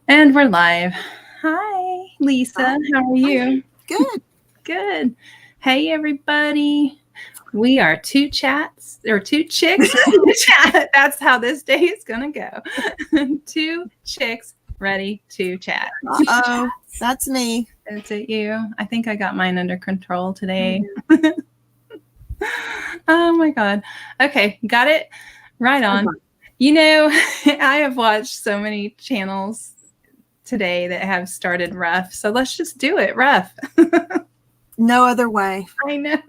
And we're live. Hi, Lisa. Hi. How are you? Good. Good. Hey, everybody. We are two chats or two chicks ready to chat. That's how this day is going to go. Two chicks ready to chat. Uh-oh. That's me. Is it you? I think I got mine under control today. Mhm. Oh my God. Okay. Got it right on. You know, I have watched so many channels today that have started rough. So let's just do it rough. No other way. I know.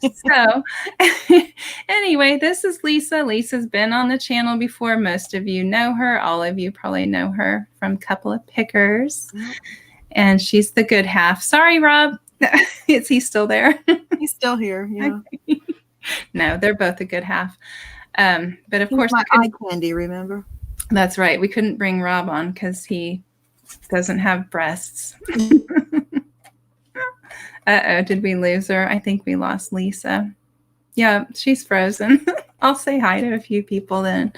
So anyway, this is Lisa. Lisa's been on the channel before. Most of you know her. All of you probably know her from Couple of Pickers. And she's the good half. Sorry, Rob. Is he still there? He's still here. Yeah. No, they're both a good half. But of He's course, my eye candy, remember? That's right. We couldn't bring Rob on because he doesn't have breasts. Uh-oh, did we lose her? I think we lost Lisa. Yeah, she's frozen. I'll say hi to a few people then.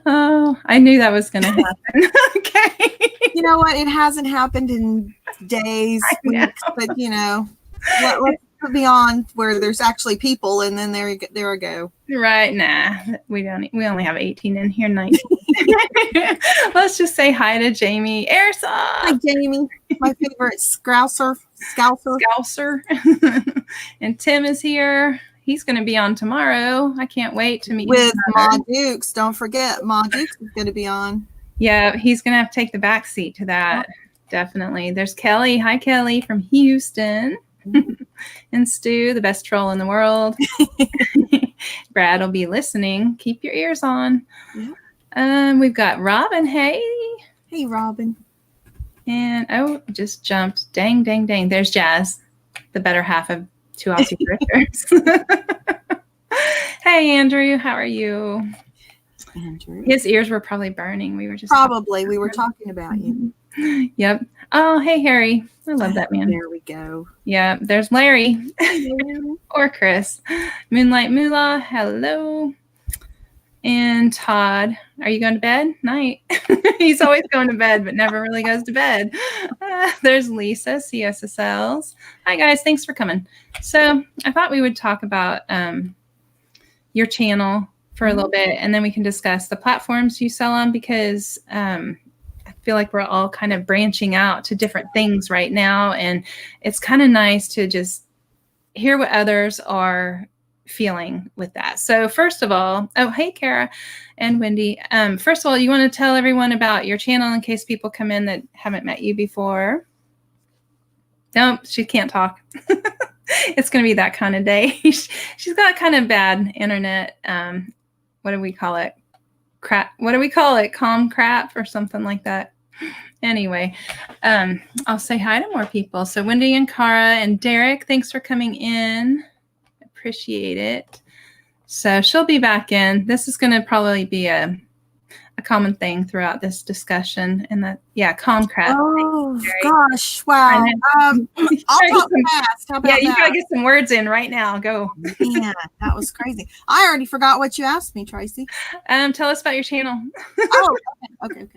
Oh, I knew that was going to happen. Okay. You know what? It hasn't happened in days, weeks, but let's be on where there's actually people, and then there I go. Right? Nah, we only have 18 in here. 19. Let's just say hi to Jamie Airsoft. Hi, Jamie, my favorite Scouser. And Tim is here. He's going to be on tomorrow. I can't wait to meet with Ma Dukes. Don't forget, Ma Dukes is going to be on. Yeah, he's going to have to take the back seat to that. Oh. Definitely. There's Kelly. Hi, Kelly from Houston. And Stu, the best troll in the world. Brad will be listening. Keep your ears on. Yeah. We've got Robin. Hey. Hey, Robin. And just jumped. Dang. There's Jazz, the better half of Two Aussie Drifters. Hey, Andrew. How are you? Andrew. His ears were probably burning. We were talking about you. Yep. Oh, hey, Harry. I love that man. There we go. Yeah, there's Larry. Or Chris. Moonlight Moolah, hello. And Todd, are you going to bed? Night. He's always going to bed, but never really goes to bed. There's Lisa, CSSLs. Hi, guys. Thanks for coming. So I thought we would talk about your channel for a little bit, and then we can discuss the platforms you sell on, because I feel like we're all kind of branching out to different things right now, and it's kind of nice to just hear what others are feeling with that. So first of all, hey, Kara and Wendy. First of all, you want to tell everyone about your channel in case people come in that haven't met you before? Nope, she can't talk. It's going to be that kind of day. She's got kind of bad internet. What do we call it? Crap. What do we call it? Calm crap or something like that. Anyway, I'll say hi to more people. So Wendy and Cara and Derek, thanks for coming in. Appreciate it. So she'll be back in. This is going to probably be a common thing throughout this discussion. And that, yeah, calm crap. Oh, gosh. Wow. I'll talk fast. How about you got to get some words in right now. Go. Yeah, that was crazy. I already forgot what you asked me, Tracy. Tell us about your channel. Okay.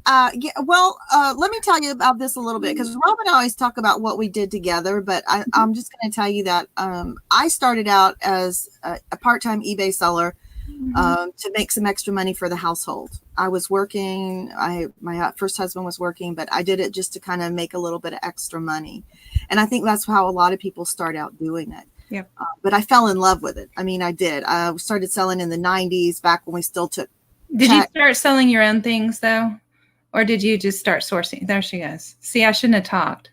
Let me tell you about this a little bit, because Rob and I always talk about what we did together, but I'm just going to tell you that I started out as a part-time eBay seller to make some extra money for the household. I was working. My first husband was working, but I did it just to kind of make a little bit of extra money. And I think that's how a lot of people start out doing it. Yeah. But I fell in love with it. I mean, I did. I started selling in the 90s, back when we still took. Did you start selling your own things, though? Or did you just start sourcing? There she goes. See, I shouldn't have talked.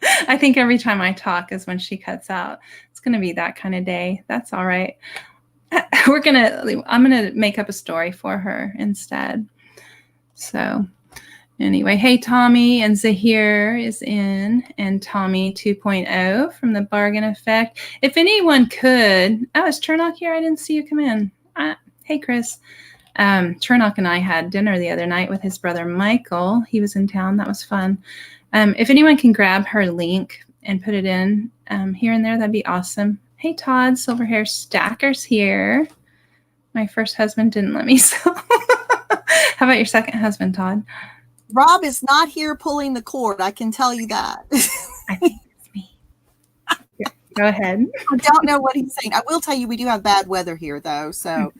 I think every time I talk is when she cuts out. It's going to be that kind of day. That's all right. I'm going to make up a story for her instead. So anyway, hey, Tommy and Zahir is in, and Tommy 2.0 from the Bargain Effect. If anyone could, is Chernock here? I didn't see you come in. Hey, Chris. Chernock and I had dinner the other night with his brother Michael. He was in town. That was fun. If anyone can grab her link and put it in here and there, that'd be awesome. Hey, Todd, Silver Hair Stacker's here. My first husband didn't let me sell. How about your second husband, Todd? Rob is not here pulling the cord. I can tell you that. I think it's me. Go ahead. I don't know what he's saying. I will tell you, we do have bad weather here, though. So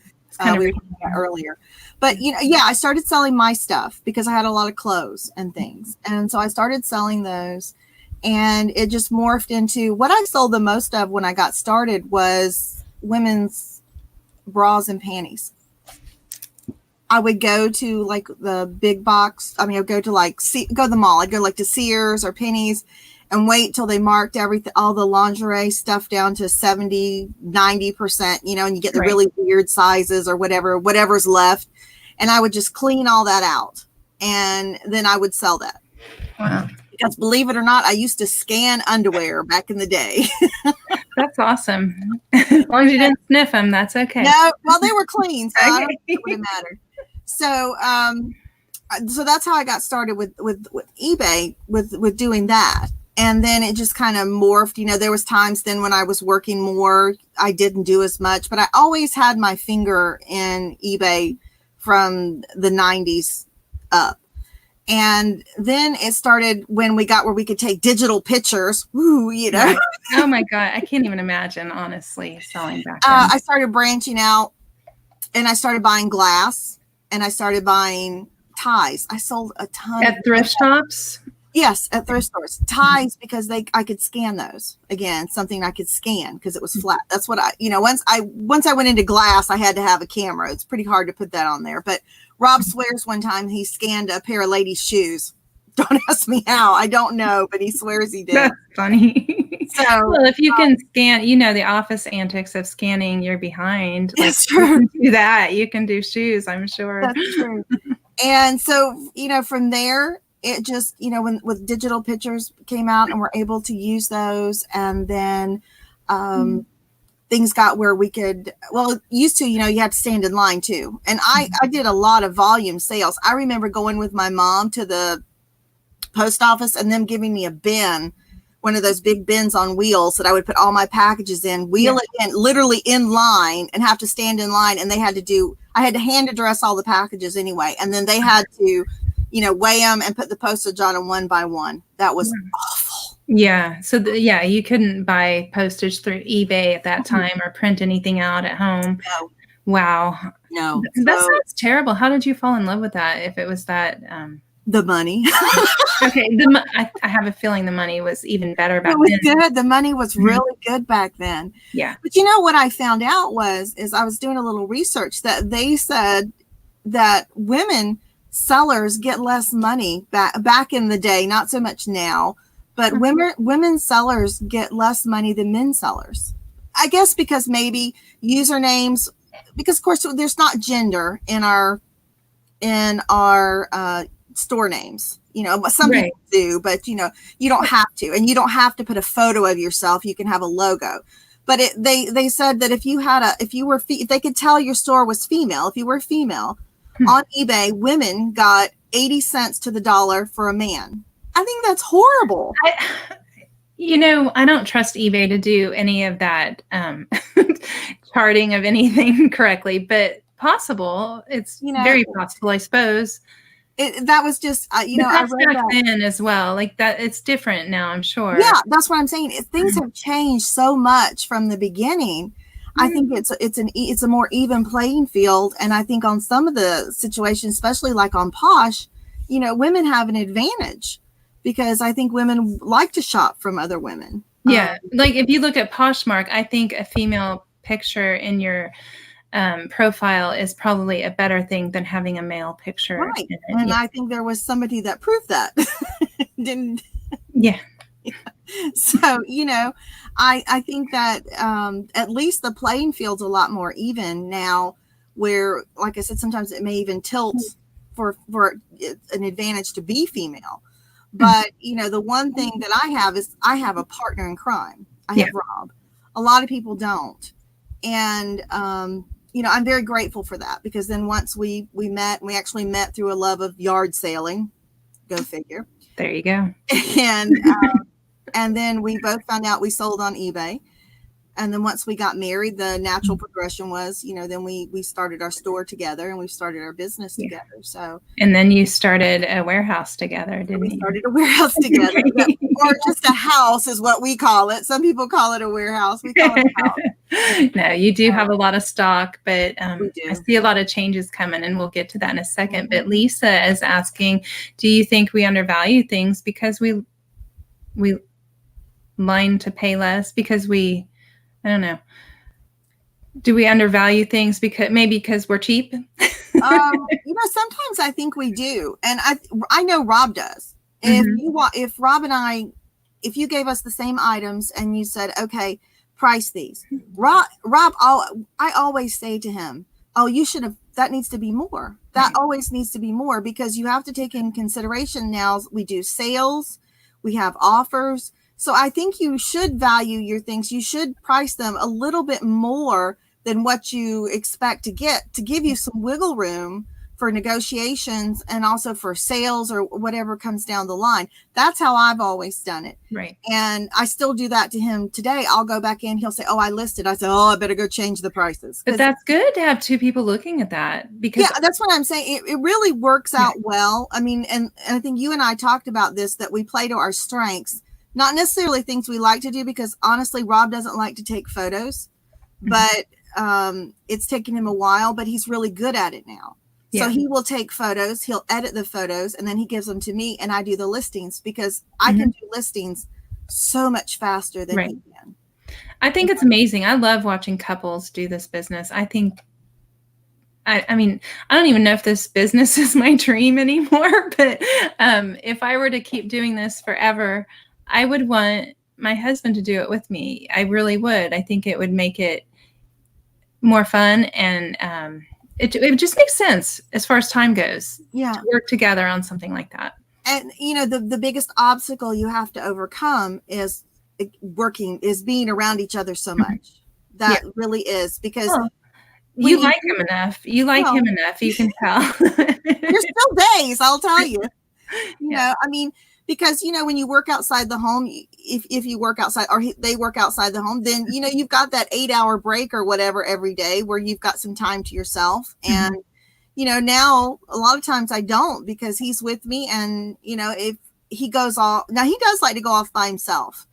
we were talking about earlier. But, I started selling my stuff because I had a lot of clothes and things. And so I started selling those. And it just morphed into what I sold the most of when I got started was women's bras and panties. I would go to like the big box. I mean, I'd go to go to the mall. I'd go like to Sears or Penny's and wait till they marked all the lingerie stuff down to 70, 90%, and you get the really weird sizes or whatever's left. And I would just clean all that out. And then I would sell that. Wow. Because believe it or not, I used to scan underwear back in the day. That's awesome. As long as you didn't sniff them, that's okay. No, well, they were clean, so I don't think it would have mattered. So that's how I got started with eBay, with doing that. And then it just kind of morphed. There was times then when I was working more, I didn't do as much, but I always had my finger in eBay from the 90s up. And then it started when we got where we could take digital pictures. Woo, Right. Oh my God. I can't even imagine, honestly, selling back then. I started branching out and I started buying glass and I started buying ties. I sold a ton. At thrift shops? Yes, at thrift stores. Ties because I could scan those. Again, something I could scan because it was flat. That's what once I went into glass, I had to have a camera. It's pretty hard to put that on there. But Rob swears one time he scanned a pair of ladies' shoes. Don't ask me how. I don't know, but he swears he did. That's funny. Well, if you can scan, the office antics of scanning your behind. That's true. You can do that. You can do shoes, I'm sure. That's true. And so, from there, it just, when with digital pictures came out and we're able to use those. And then things got where we could, used to, you had to stand in line too. And I did a lot of volume sales. I remember going with my mom to the post office and them giving me a bin, one of those big bins on wheels that I would put all my packages in, it in, literally in line and have to stand in line. And I had to hand address all the packages anyway. And then they had to, weigh them and put the postage on them one by one. That was awful. Yeah. So you couldn't buy postage through eBay at that time or print anything out at home. No. Wow. No. That sounds terrible. How did you fall in love with that? If it was that, the money. Okay. I have a feeling the money was even better back then. It was good. The money was really good back then. Yeah. But what I found out is I was doing a little research that they said that women sellers get less money back in the day, not so much now, but women sellers get less money than men sellers. I guess because maybe usernames, because of course there's not gender in our store names. Some people do, but you don't have to, and you don't have to put a photo of yourself. You can have a logo. But they said that if they could tell your store was female, if you were female on eBay, women got 80 cents to the dollar for a man. I think that's horrible. I don't trust eBay to do any of that charting of anything correctly, but possible. It's very possible, I suppose. That was just, I read back then as well. Like that, it's different now, I'm sure. Yeah, that's what I'm saying. Things have changed so much from the beginning. I think it's a more even playing field, and I think on some of the situations, especially like on Plush, women have an advantage because I think women like to shop from other women. Yeah, like if you look at Poshmark, I think a female picture in your profile is probably a better thing than having a male picture. Right. And I think there was somebody that proved that. Didn't. Yeah. So, I think that at least the playing field's a lot more even now, where, like I said, sometimes it may even tilt for an advantage to be female. But, the one thing that I have is I have a partner in crime. I have Rob. A lot of people don't. And, I'm very grateful for that, because then once we actually met through a love of yard sailing. Go figure. There you go. And then we both found out we sold on eBay. And then once we got married, the natural progression was, then we started our store together and we started our business together. So, and then you started a warehouse together, didn't you? We started a warehouse together, or just a house is what we call it. Some people call it a warehouse. We call it a house. No, you do have a lot of stock, but I see a lot of changes coming, and we'll get to that in a second. But Lisa is asking, do you think we undervalue things because we line to pay less because I don't know. Do we undervalue things because we're cheap? Sometimes I think we do. And I know Rob does. If Rob and if you gave us the same items and you said, okay, price these, Rob, I always say to him, oh, that needs to be more. That always needs to be more, because you have to take in consideration now we do sales, we have offers. So I think you should value your things. You should price them a little bit more than what you expect to get, to give you some wiggle room for negotiations and also for sales or whatever comes down the line. That's how I've always done it. Right. And I still do that to him today. I'll go back in. He'll say, oh, I listed. I say, oh, I better go change the prices. But that's good to have two people looking at that, because that's what I'm saying. It really works out well. I mean, and I think you and I talked about this, that we play to our strengths. Not necessarily things we like to do, because honestly, Rob doesn't like to take photos, but it's taken him a while, but he's really good at it now. Yeah. So he will take photos, he'll edit the photos, and then he gives them to me, and I do the listings, because I can do listings so much faster than he can. I think it's amazing. I love watching couples do this business. I think, I mean, I don't even know if this business is my dream anymore, but if I were to keep doing this forever, I would want my husband to do it with me. I really would. I think it would make it more fun, and it just makes sense as far as time goes. Yeah, to work together on something like that. And the biggest obstacle you have to overcome is being around each other so much. That really is, because you like him enough. You like him enough. You can tell. There's still days, I'll tell you. You know, I mean, because, when you work outside the home, if you work outside, or they work outside the home, then, you've got that 8-hour break or whatever every day where you've got some time to yourself. And, now a lot of times I don't, because he's with me, and, if he goes off, now he does like to go off by himself.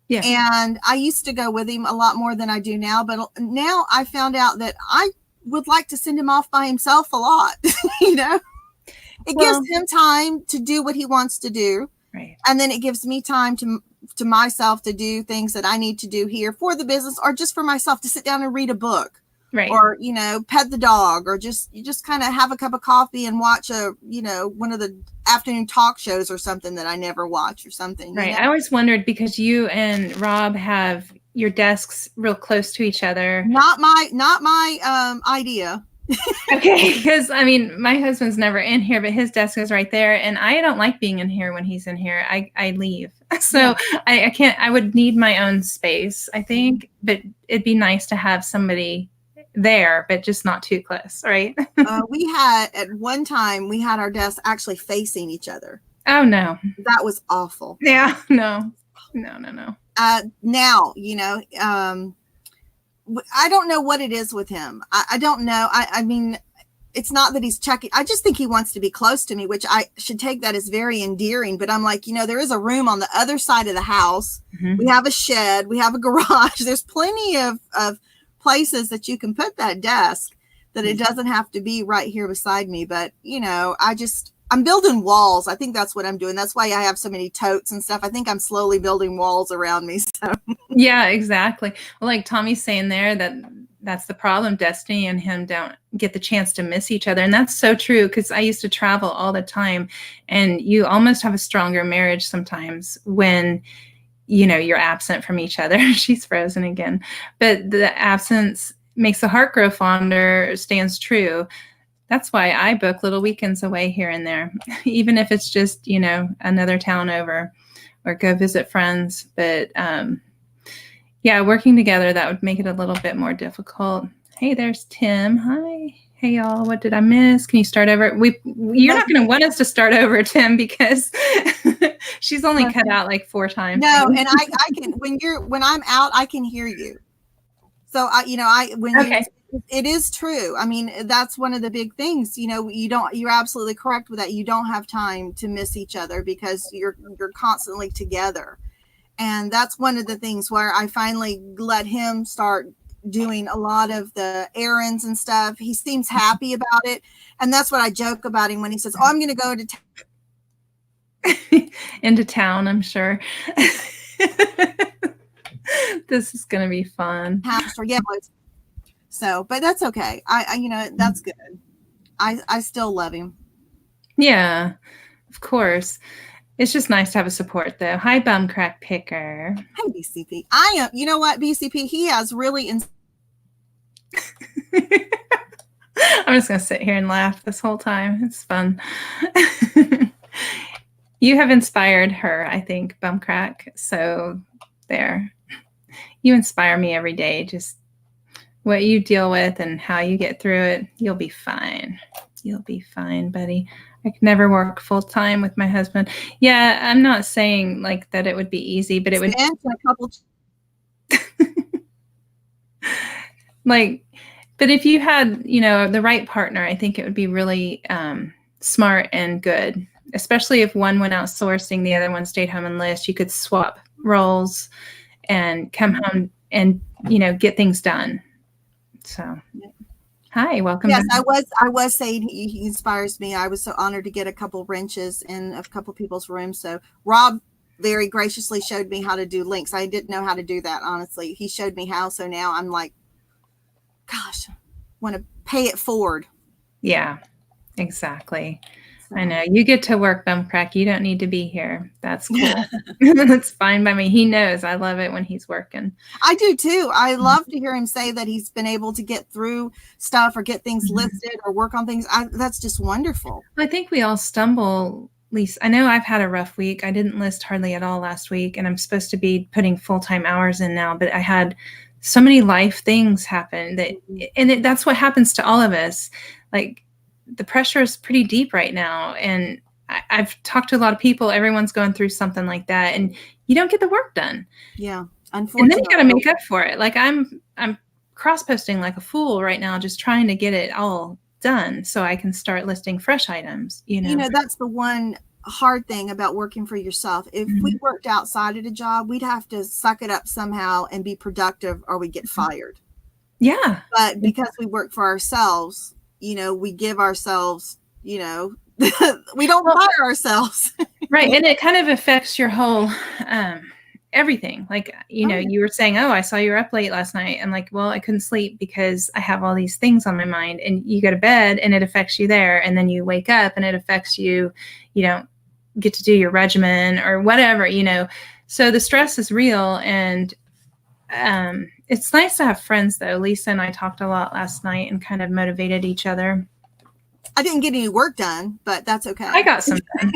Yeah. And I used to go with him a lot more than I do now. But now I found out that I would like to send him off by himself a lot, It gives him time to do what he wants to do. Right. And then it gives me time to myself to do things that I need to do here for the business, or just for myself to sit down and read a book. Right. Or, pet the dog, or just kind of have a cup of coffee and watch one of the afternoon talk shows or something that I never watch or something. Right. I always wondered, because you and Rob have your desks real close to each other. Not my idea. Okay, because my husband's never in here, but his desk is right there, and I don't like being in here. When he's in here, I leave. So I can't. I would need my own space, I think, but it'd be nice to have somebody there, but just not too close, right? We had, at one time, we had our desks actually facing each other. Oh no, that was awful. Yeah, no. Now, I don't know what it is with him. I don't know. I mean, it's not that he's checking. I just think he wants to be close to me, which I should take that as very endearing. But I'm like, there is a room on the other side of the house. Mm-hmm. We have a shed. We have a garage. There's plenty of places that you can put that desk, that it doesn't have to be right here beside me. But, I'm building walls. I think that's what I'm doing. That's why I have so many totes and stuff. I think I'm slowly building walls around me. So yeah, exactly. Well, like Tommy's saying there, that's the problem. Destiny and him don't get the chance to miss each other. And that's so true, because I used to travel all the time, and you almost have a stronger marriage sometimes when, you're absent from each other. She's frozen again. But the absence makes the heart grow fonder, stands true. That's why I book little weekends away here and there, even if it's just, another town over, or go visit friends. But working together, that would make it a little bit more difficult. Hey, there's Tim. Hi. Hey, y'all. What did I miss? Can you start over? You're not going to want us to start over, Tim, because she's only cut out like 4 times. No, and I can, when I'm out, I can hear you. So it is true. I mean, that's one of the big things, you're absolutely correct with that. You don't have time to miss each other because you're constantly together. And that's one of the things where I finally let him start doing a lot of the errands and stuff. He seems happy about it. And that's what I joke about him when he says, "Oh, I'm going to go into town, I'm sure." This is going to be fun. Yeah. So, but that's okay. That's good. I still love him. Yeah, of course. It's just nice to have a support, though. Hi, Bum Crack Picker. Hi, BCP. You know what, BCP? He has really. I'm just going to sit here and laugh this whole time. It's fun. You have inspired her, I think, Bum Crack. So there. You inspire me every day. Just what you deal with and how you get through it. You'll be fine. You'll be fine, buddy. I could never work full time with my husband. Yeah, I'm not saying like that it would be easy, but it would. But if you had, the right partner, I think it would be really smart and good. Especially if one went out sourcing, the other one stayed home and list. You could swap roles and come home and get things done. So. Hi, welcome. Yes, back. I was saying he inspires me. I was so honored to get a couple wrenches in a couple people's rooms. So Rob very graciously showed me how to do links. I didn't know how to do that, honestly. He showed me how. So now I'm like, gosh, want to pay it forward. Yeah, exactly. I know. You get to work, Bum Crack. You don't need to be here. That's cool. That's fine by me. He knows I love it when he's working. I do too. I love to hear him say that he's been able to get through stuff or get things listed or work on things. That's just wonderful. I think we all stumble. Lisa, I know I've had a rough week. I didn't list hardly at all last week, and I'm supposed to be putting full-time hours in now, but I had so many life things happen that's what happens to all of us. Like, the pressure is pretty deep right now. And I've talked to a lot of people. Everyone's going through something like that. And you don't get the work done. Yeah. Unfortunately. And then you got to make up for it. Like I'm cross-posting like a fool right now, just trying to get it all done so I can start listing fresh items. That's the one hard thing about working for yourself. If we worked outside of a job, we'd have to suck it up somehow and be productive or we get fired. Yeah. But because we work for ourselves, we give ourselves, we don't fire ourselves. Right. And it kind of affects your whole, everything. Like, you were saying, "Oh, I saw you were up late last night." And like, well, I couldn't sleep because I have all these things on my mind. And you go to bed and it affects you there. And then you wake up and it affects you. You don't get to do your regimen or whatever, So the stress is real. And it's nice to have friends, though. Lisa and I talked a lot last night and kind of motivated each other. I didn't get any work done, but that's okay. I got some done.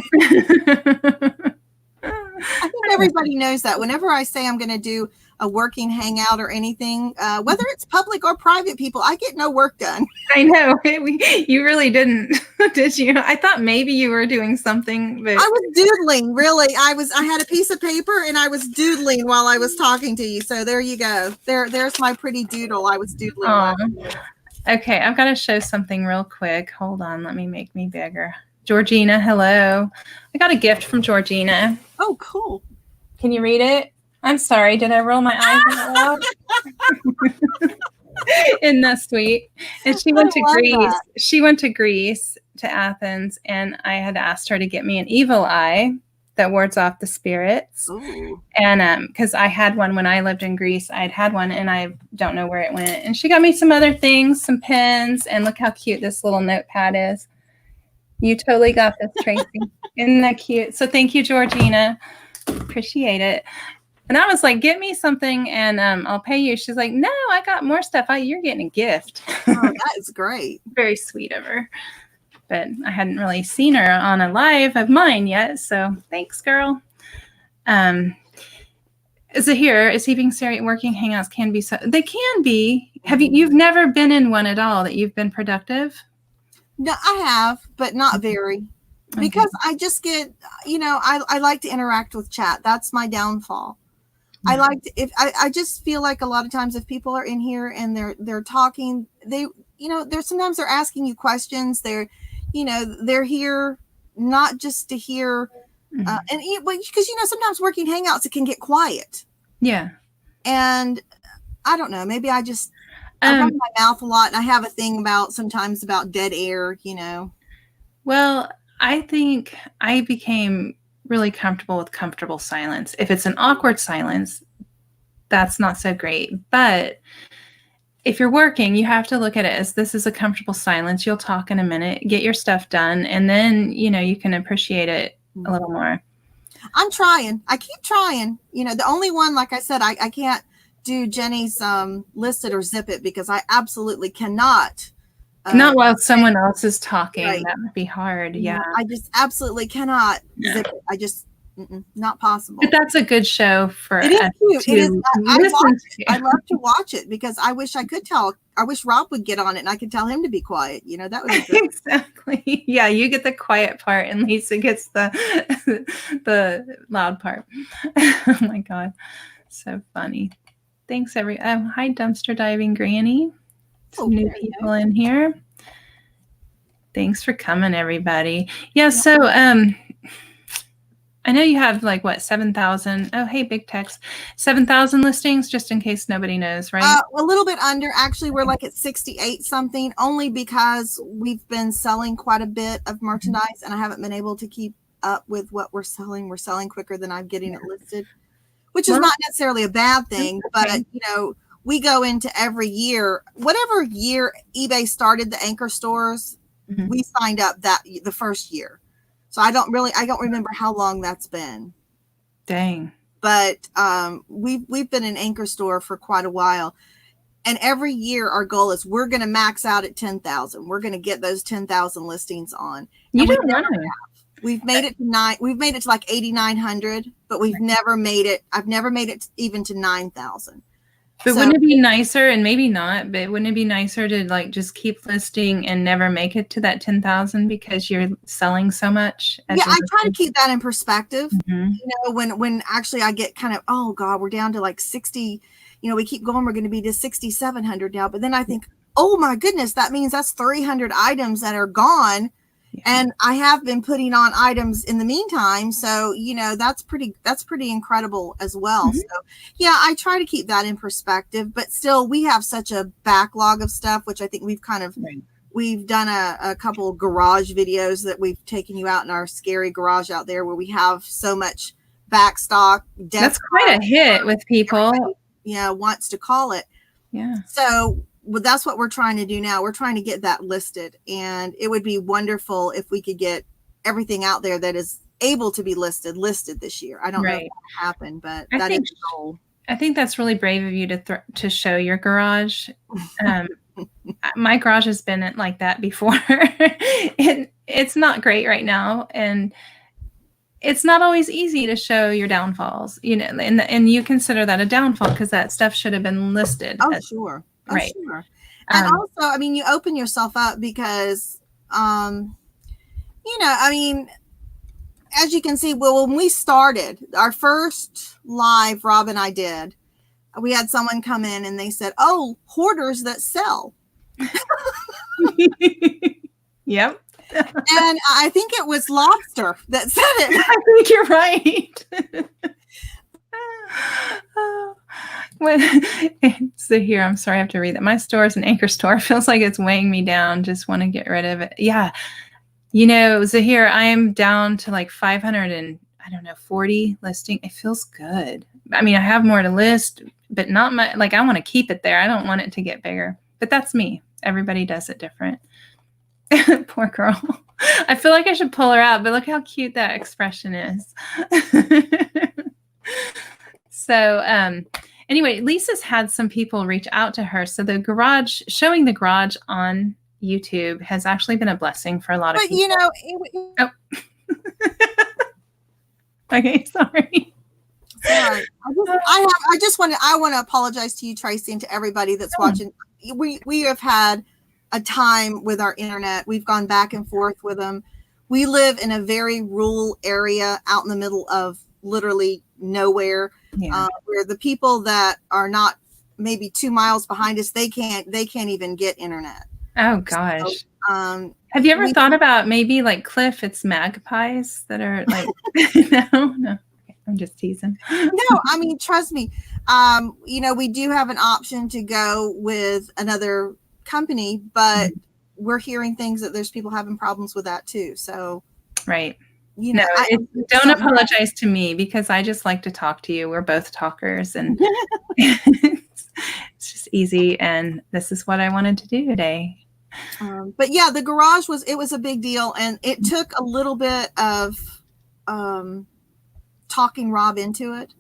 I think everybody knows that. Whenever I say I'm going to do a working hangout or anything, whether it's public or private people, I get no work done. I know. You really didn't, did you? I thought maybe you were doing something, but I was doodling. Really, I had a piece of paper and I was doodling while I was talking to you. So there you go. There's my pretty doodle. I was doodling. Okay, I've got to show something real quick. Hold on. Let me make me bigger. Georgina, hello. I got a gift from Georgina. Oh, cool. Can you read it? I'm sorry. Did I roll my eyes out? Isn't that sweet? And she went to Greece. That. She went to Greece, to Athens, and I had asked her to get me an evil eye that wards off the spirits. Ooh. And because I had one when I lived in Greece. I had one, and I don't know where it went. And she got me some other things, some pens, and look how cute this little notepad is. You totally got this, Tracy. Isn't that cute? So thank you, Georgina. Appreciate it. And I was like, get me something and I'll pay you. She's like, no, I got more stuff. You're getting a gift. Oh, that is great. Very sweet of her. But I hadn't really seen her on a live of mine yet. So thanks, girl. Is it here? Is he being serious? Working hangouts can be so. They can be. You've never been in one at all that you've been productive? No, I have, but not very. Because I just get, I like to interact with chat. That's my downfall. I like to, if I just feel like a lot of times if people are in here and they're talking, they, they're sometimes they're asking you questions. They're here not just to hear, and because sometimes working hangouts, it can get quiet. Yeah. And I don't know, maybe I run my mouth a lot, and I have a thing sometimes about dead air, Well, I think I became really comfortable with comfortable silence. If it's an awkward silence, that's not so great. But if you're working, you have to look at it as this is a comfortable silence. You'll talk in a minute, get your stuff done, and then, you can appreciate it a little more. I'm trying. I keep trying. The only one, like I said, I can't do Jenny's list it or zip it because I absolutely cannot. Not while someone else is talking. Right. That would be hard. Yeah. I just absolutely cannot zip it. I just, not possible. But that's a good show for it is cute. It is. I love to watch it because I wish I could tell. I wish Rob would get on it and I could tell him to be quiet. That would be good. Exactly. Yeah, you get the quiet part and Lisa gets the loud part. Oh my God. So funny. Thanks, hi, Dumpster Diving Granny. Some new people in here. Thanks for coming, everybody. Yeah, so I know you have 7,000. Oh, hey, big text. 7,000 listings, just in case nobody knows, right? A little bit under. Actually, we're at 68 something, only because we've been selling quite a bit of merchandise and I haven't been able to keep up with what we're selling. We're selling quicker than I'm getting it listed, which is not necessarily a bad thing, but we go into every year, whatever year eBay started the anchor stores, we signed up the first year. So I don't remember how long that's been. Dang. But we've been an anchor store for quite a while. And every year our goal is we're going to max out at 10,000. We're going to get those 10,000 listings on. You don't know. We've made it to we've made it to 8,900, but we've never made it. I've never made it even to 9,000. But wouldn't it be nicer, and maybe not, but wouldn't it be nicer to just keep listing and never make it to that 10,000 because you're selling so much? Yeah, I try to keep that in perspective. When actually I get kind of, oh God, we're down to 60, we keep going, we're going to be to 6,700 now. But then I think, oh my goodness, that means that's 300 items that are gone. Yeah. And I have been putting on items in the meantime. So, that's pretty incredible as well. So yeah, I try to keep that in perspective, but still we have such a backlog of stuff, which I think we've kind of, we've done a couple garage videos that we've taken you out in our scary garage out there where we have so much back stock. That's quite a hit with people. Wants to call it. Yeah. So that's what we're trying to do now. We're trying to get that listed, and it would be wonderful if we could get everything out there that is able to be listed this year. I don't know if that'll happen, but that is the goal. I think that's really brave of you to show your garage. My garage has been like that before. It's not great right now, and it's not always easy to show your downfalls. And you consider that a downfall because that stuff should have been listed. Oh, sure. Oh, right. Sure. And also, you open yourself up because, as you can see, when we started our first live, Rob and I did, we had someone come in and they said, oh, hoarders that sell. Yep. And I think it was Lobster that said it. I think you're right. So here, I'm sorry I have to read that. My store is an anchor store. It feels like it's weighing me down. Just want to get rid of it. Yeah. Zahir, I am down to 540 listing. It feels good. I mean, I have more to list, but not much. I want to keep it there. I don't want it to get bigger, but that's me. Everybody does it different. Poor girl. I feel like I should pull her out, but look how cute that expression is. So, anyway, Lisa's had some people reach out to her. So showing the garage on YouTube has actually been a blessing for a lot of people. Oh. Okay, sorry. Sorry. I want to apologize to you, Tracy, and to everybody that's watching. We have had a time with our internet. We've gone back and forth with them. We live in a very rural area out in the middle of literally nowhere. where the people that are not maybe 2 miles behind us, they can't even get internet. Oh gosh. So, have you ever thought about maybe like Cliff, it's magpies that are like, no, I'm just teasing. No, I mean, trust me. We do have an option to go with another company, but we're hearing things that there's people having problems with that too. So, right. Don't apologize to me because I just like to talk to you. We're both talkers and it's just easy. And this is what I wanted to do today. But yeah, the garage was a big deal, and it took a little bit of talking Rob into it,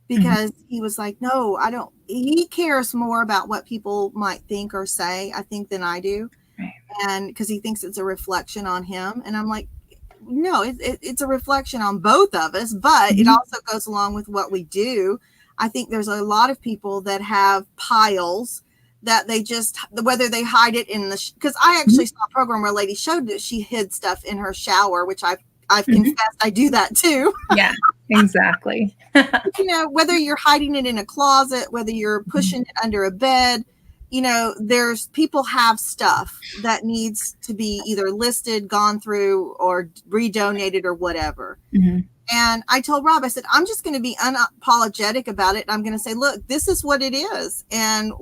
because he was like, no, I don't. He cares more about what people might think or say, I think, than I do. Right. And because he thinks it's a reflection on him. And I'm like, no, it's a reflection on both of us, but it also goes along with what we do. I think there's a lot of people that have piles that they just, whether they hide it in the, because I actually saw a program where a lady showed that she hid stuff in her shower, which I've confessed I do that too. Yeah, exactly. Whether you're hiding it in a closet, whether you're pushing it under a bed, there's people have stuff that needs to be either listed, gone through, or redonated or whatever. And I told Rob, I said, I'm just going to be unapologetic about it. I'm going to say, look, this is what it is. And,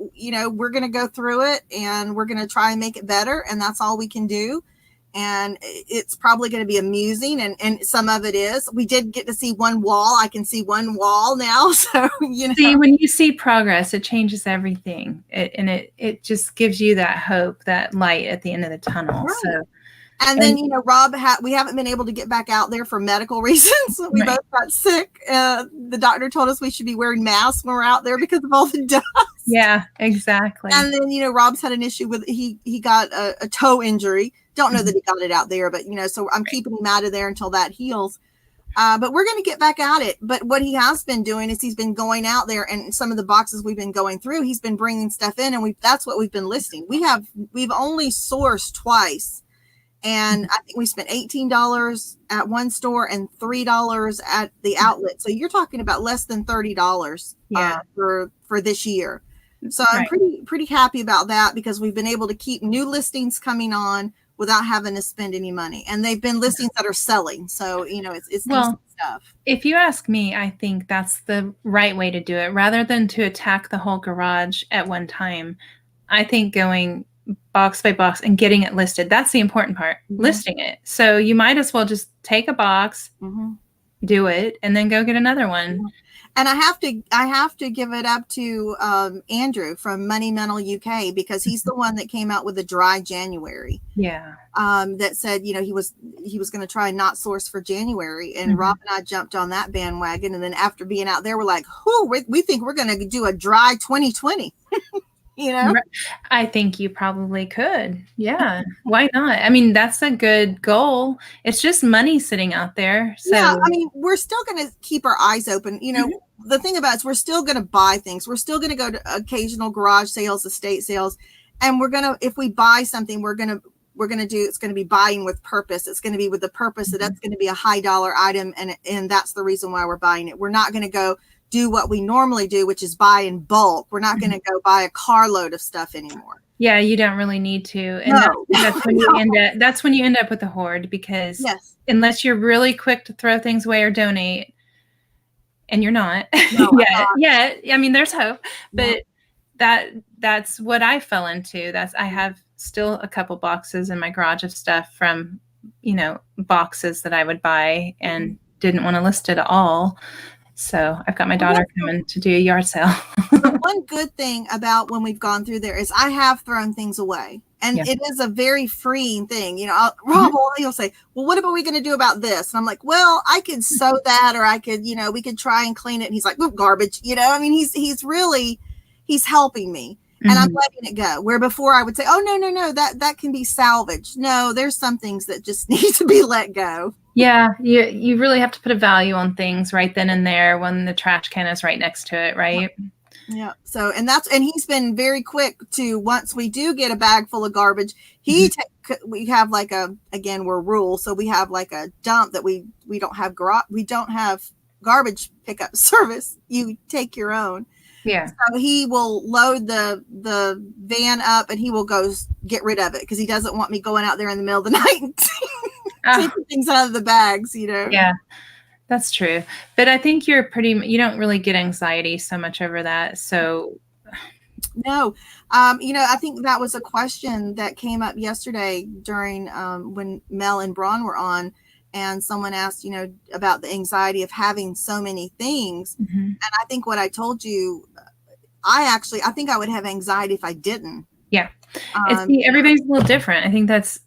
we're going to go through it and we're going to try and make it better. And that's all we can do. And it's probably going to be amusing. And some of it is. We did get to see one wall. I can see one wall now. So, See, when you see progress, it changes everything. It just gives you that hope, that light at the end of the tunnel. Right. So. And then, Rob, we haven't been able to get back out there for medical reasons. We both got sick. The doctor told us we should be wearing masks when we're out there because of all the dust. Yeah, exactly. And then, Rob's had an issue with, he got a toe injury. Don't know that he got it out there, but, so I'm keeping him out of there until that heals. But we're going to get back at it. But what he has been doing is he's been going out there, and some of the boxes we've been going through, he's been bringing stuff in, and that's what we've been listing. We've only sourced twice. And I think we spent $18 at one store and $3 at the outlet. So you're talking about less than $30 for this year. So I'm pretty happy about that, because we've been able to keep new listings coming on without having to spend any money. And they've been listings that are selling. So, it's decent stuff. If you ask me, I think that's the right way to do it. Rather than to attack the whole garage at one time, I think going box by box and getting it listed. That's the important part, listing it. So you might as well just take a box, do it, and then go get another one. And I have to give it up to Andrew from Money Mental UK, because he's the one that came out with the dry January. Yeah. That said, he was going to try and not source for January, and Rob and I jumped on that bandwagon. And then after being out there, we're like, we think we're going to do a dry 2020. I think you probably could. Yeah. Why not? I mean, that's a good goal. It's just money sitting out there. So yeah, I mean, we're still going to keep our eyes open. The thing about it is we're still going to buy things. We're still going to go to occasional garage sales, estate sales. And we're going to, if we buy something, it's going to be buying with purpose. It's going to be with the purpose that that's going to be a high dollar item. And that's the reason why we're buying it. We're not going to go do what we normally do, which is buy in bulk. We're not going to go buy a carload of stuff anymore. Yeah, you don't really need to. And that's when you end up with a hoard, because unless you're really quick to throw things away or donate, and you're not yet. I mean, there's hope, but that's what I fell into. I have still a couple boxes in my garage of stuff from, boxes that I would buy and didn't want to list it at all. So I've got my daughter coming to do a yard sale. One good thing about when we've gone through there is I have thrown things away, and it is a very freeing thing. Rob will say, well, what are we going to do about this? And I'm like, well, I could sew that, or I could, we could try and clean it. And he's like, well, garbage, I mean, he's helping me, and I'm letting it go. Where before I would say, oh, no, that can be salvaged. No, there's some things that just need to be let go. Yeah, you really have to put a value on things right then and there when the trash can is right next to it, right? Yeah. So, and he's been very quick to, once we do get a bag full of garbage, we have like we're rural, so we have like a dump that we don't have garage. We don't have garbage pickup service. You take your own. Yeah. So he will load the van up and he will go get rid of it because he doesn't want me going out there in the middle of the night and taking things out of the bags, you know? Yeah, that's true. But I think you don't really get anxiety so much over that. So no, you know, I think that was a question that came up yesterday during when Mel and Braun were on, and someone asked, you know, about the anxiety of having so many things. And I think what I told you, I think I would have anxiety if I didn't. Yeah. Everybody's a little different. I think that's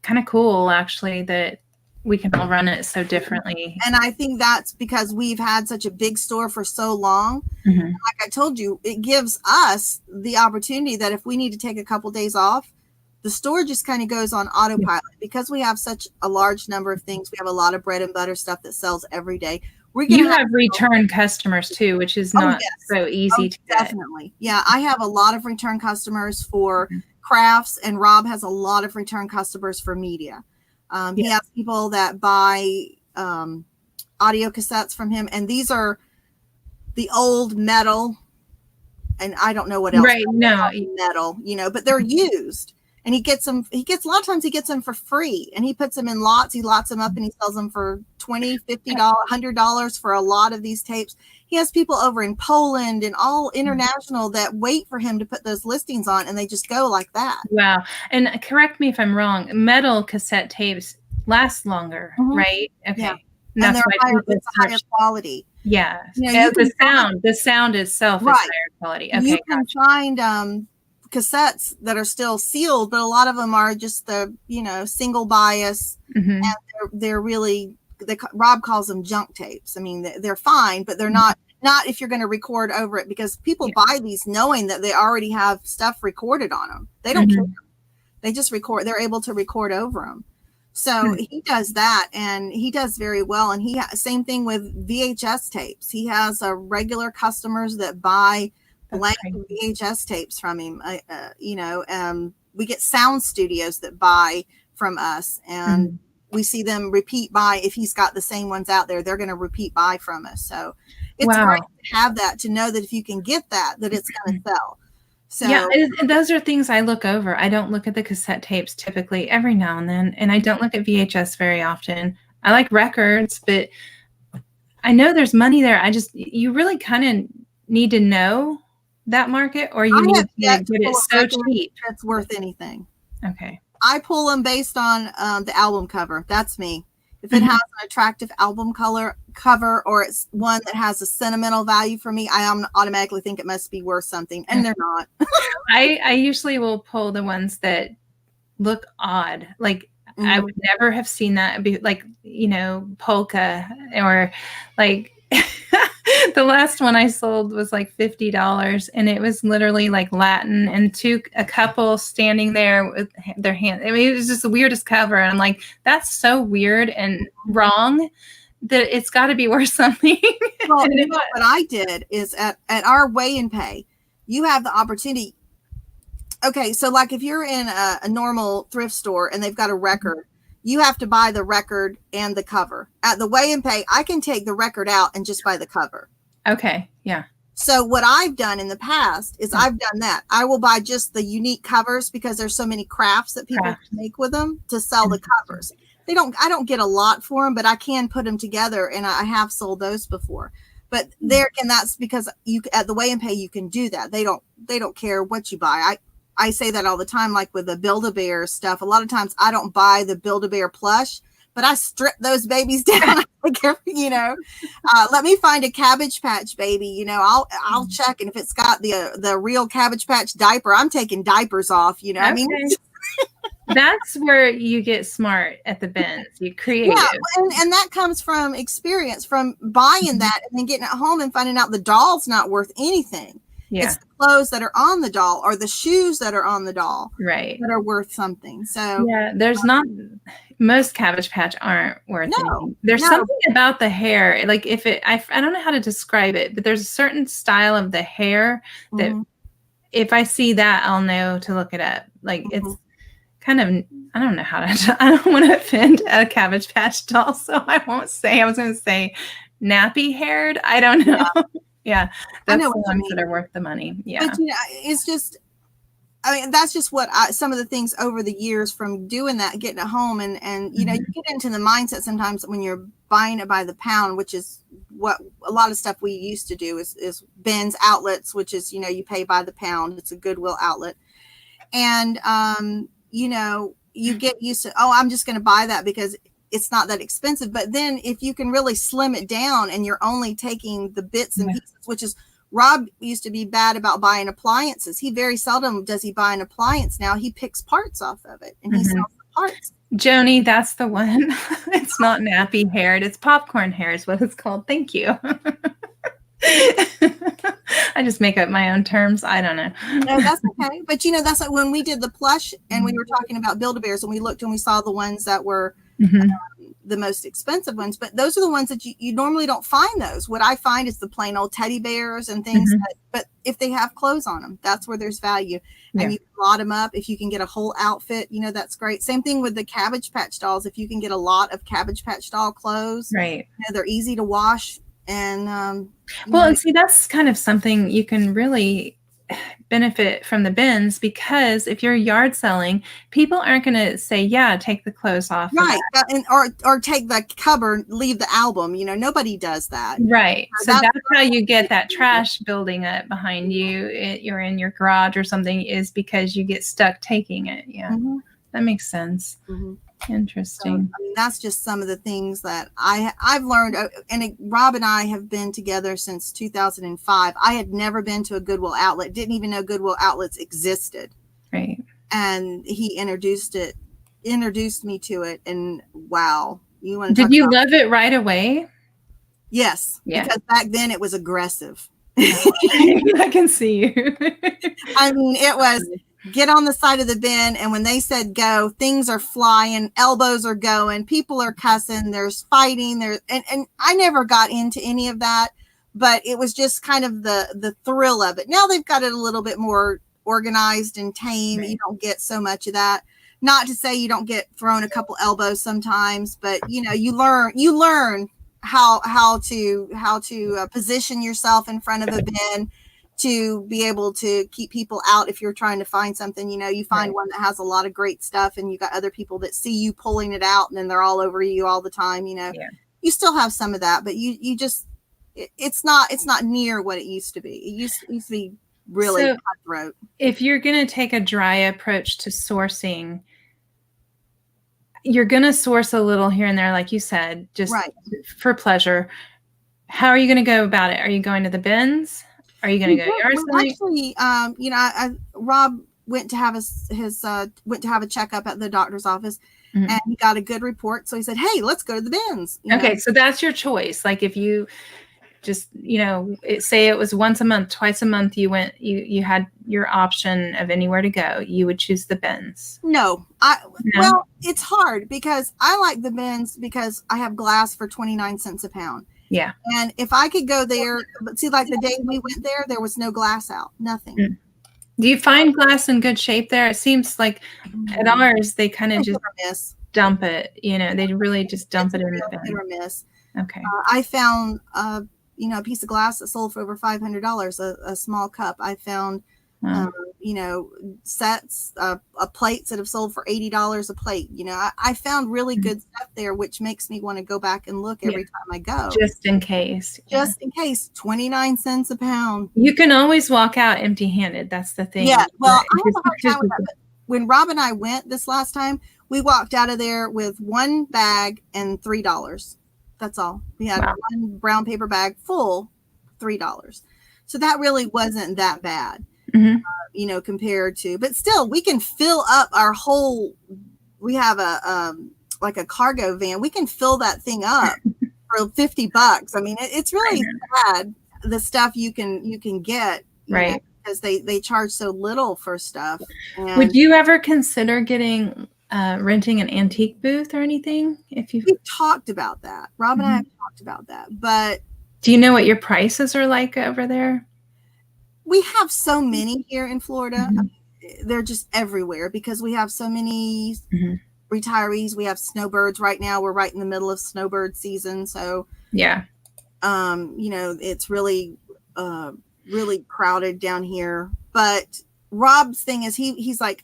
kind of cool, actually, that we can all run it so differently. And I think that's because we've had such a big store for so long. Like I told you, it gives us the opportunity that if we need to take a couple days off, the store just kind of goes on autopilot because we have such a large number of things. We have a lot of bread and butter stuff that sells every day. You have return customers too, which is not so easy to get. Definitely. Yeah, I have a lot of return customers for crafts, and Rob has a lot of return customers for media. He has people that buy audio cassettes from him, and these are the old metal, and I don't know what else. Right, no. Metal, you know, but they're used. And he gets a lot of times he gets them for free, and he puts them in lots. He lots them up and he sells them for $20, $50, $100 for a lot of these tapes. He has people over in Poland and all international that wait for him to put those listings on, and they just go like that. Wow. And correct me if I'm wrong, metal cassette tapes last longer, right? Okay. Yeah. And they're higher quality. Yeah. You know, the sound itself is higher quality. Okay. You can find cassettes that are still sealed, but a lot of them are just the, you know, single bias, and they're really, Rob calls them junk tapes. I mean, they're fine, but they're not if you're going to record over it, because people buy these knowing that they already have stuff recorded on them. They don't care. They just record. They're able to record over them. So he does that, and he does very well. And same thing with VHS tapes. He has regular customers that buy blank VHS tapes from him. You know, we get sound studios that buy from us, and we see them repeat buy. If he's got the same ones out there, they're going to repeat buy from us. So it's great to have that, to know that if you can get that it's going to sell. So yeah, and those are things I look over. I don't look at the cassette tapes typically, every now and then, and I don't look at VHS very often. I like records, but I know there's money there. You really kind of need to know that market, or you need to get it so cheap it's worth anything. Okay. I pull them based on the album cover. That's me. If it has an attractive album cover, or it's one that has a sentimental value for me, I automatically think it must be worth something, and they're not. I usually will pull the ones that look odd. Like I would never have seen that be like, you know, polka, or like the last one I sold was like $50, and it was literally like Latin, and a couple standing there with their hand. I mean, it was just the weirdest cover. And I'm like, that's so weird and wrong that it's got to be worth something. Well, you know what I did is at our weigh and pay, you have the opportunity. Okay, so like if you're in a normal thrift store and they've got a record, you have to buy the record and the cover. At the weigh and pay, I can take the record out and just buy the cover. Okay, yeah. So what I've done in the past is I've done that. I will buy just the unique covers, because there's so many crafts that people make with them, to sell the covers. I don't get a lot for them, but I can put them together, and I have sold those before. But that's because at the weigh and pay, you can do that. They don't care what you buy. I say that all the time, like with the Build-A-Bear stuff. A lot of times I don't buy the Build-A-Bear plush, but I strip those babies down. Like, you know, let me find a Cabbage Patch baby. You know, I'll check, and if it's got the real Cabbage Patch diaper, I'm taking diapers off. You know, I mean, that's where you get smart at the bins. You create, and that comes from experience, from buying that and then getting it home and finding out the doll's not worth anything. Yeah. It's the clothes that are on the doll, or the shoes that are on the doll, right, that are worth something. So yeah, there's not, most Cabbage Patch aren't worth anything. There's something about the hair, like I don't know how to describe it, but there's a certain style of the hair that if I see that, I'll know to look it up. Like kind of, I don't know how to, I don't want to offend a Cabbage Patch doll, so I won't say. I was going to say nappy haired. I don't know. Yeah, that's the ones that are worth the money. Yeah, but it's just, I mean, that's just what some of the things over the years from doing that, getting it home, and you know, you get into the mindset sometimes when you're buying it by the pound, which is what a lot of stuff we used to do is bins, outlets, which is, you know, you pay by the pound. It's a Goodwill outlet, and you know, you get used to, oh, I'm just going to buy that because it's not that expensive. But then if you can really slim it down and you're only taking the bits and pieces, which is, Rob used to be bad about buying appliances. He very seldom does he buy an appliance now. He picks parts off of it and he sells the parts. Joni, that's the one. It's not nappy haired. It's popcorn hair is what it's called. Thank you. I just make up my own terms. I don't know. No, that's okay. But you know, that's like when we did the Plush and we were talking about Build-A-Bears, and we looked and we saw the ones that were the most expensive ones, but those are the ones that you normally don't find those. What I find is the plain old teddy bears and things, but if they have clothes on them, that's where there's value. And you can lot them up. If you can get a whole outfit, you know, that's great. Same thing with the Cabbage Patch dolls. If you can get a lot of Cabbage Patch doll clothes, right? You know, they're easy to wash. And well, and see, that's kind of something you can really benefit from the bins, because if you're yard selling, people aren't going to say, yeah, take the clothes off, right? And or take the cover, leave the album. You know, nobody does that, right? So that's how you get that trash building up behind you. You're in your garage or something, is because you get stuck taking it. Yeah, that makes sense. Interesting. So, I mean, that's just some of the things that I've learned. And Rob and I have been together since 2005. I had never been to a Goodwill outlet, didn't even know Goodwill outlets existed. Right. And he introduced me to it, and wow. Did you love it right away? Yes. Yeah. Because back then it was aggressive. I can see you. I mean, it was get on the side of the bin, and when they said go, things are flying, elbows are going, people are cussing, there's fighting, and I never got into any of that, but it was just kind of the thrill of it. Now they've got it a little bit more organized and tame. You don't get so much of that. Not to say you don't get thrown a couple elbows sometimes, but you know, you learn how to position yourself in front of a bin to be able to keep people out. If you're trying to find something, you know, you find one that has a lot of great stuff, and you got other people that see you pulling it out, and then they're all over you all the time. You know, you still have some of that, but you just, it's not near what it used to be. It used to be really cutthroat. If you're going to take a dry approach to sourcing, you're going to source a little here and there, like you said, just for pleasure. How are you going to go about it? Are you going to the bins? Are you going to go yard selling? Actually, you know, Rob went to have a checkup at the doctor's office, and he got a good report. So he said, "Hey, let's go to the bins." Okay, so that's your choice. Like if you just, you know, say it was once a month, twice a month, you had your option of anywhere to go, you would choose the bins. No, well, it's hard because I like the bins because I have glass for 29 cents a pound. Yeah. And if I could go there, but see, like the day we went there was no glass out, nothing. Do you find glass in good shape there? It seems like at ours, they kind of just dump it, you know, they really just dump it in the bin. Hit or miss. Okay. I found, you know, a piece of glass that sold for over $500, a small cup. I found, you know, sets, plates that have sold for $80 a plate. You know, I found really good stuff there, which makes me want to go back and look every time I go. Just in case. Just in case. 29 cents a pound. You can always walk out empty-handed. That's the thing. Yeah. Well, I have a hard time with that. But when Rob and I went this last time, we walked out of there with one bag and $3. That's all. We had one brown paper bag full, $3. So that really wasn't that bad. You know, compared to, but still we can fill up our whole, we have like a cargo van. We can fill that thing up for $50. I mean, it's really sad the stuff you can get, right? Know, because they charge so little for stuff. And would you ever consider getting renting an antique booth or anything? We've talked about that. Rob and I have talked about that, but do you know what your prices are like over there? We have so many here in Florida. they're just everywhere because we have so many retirees. We have snowbirds right now. We're right in the middle of snowbird season. So yeah, it's really, really crowded down here. But Rob's thing is he's like,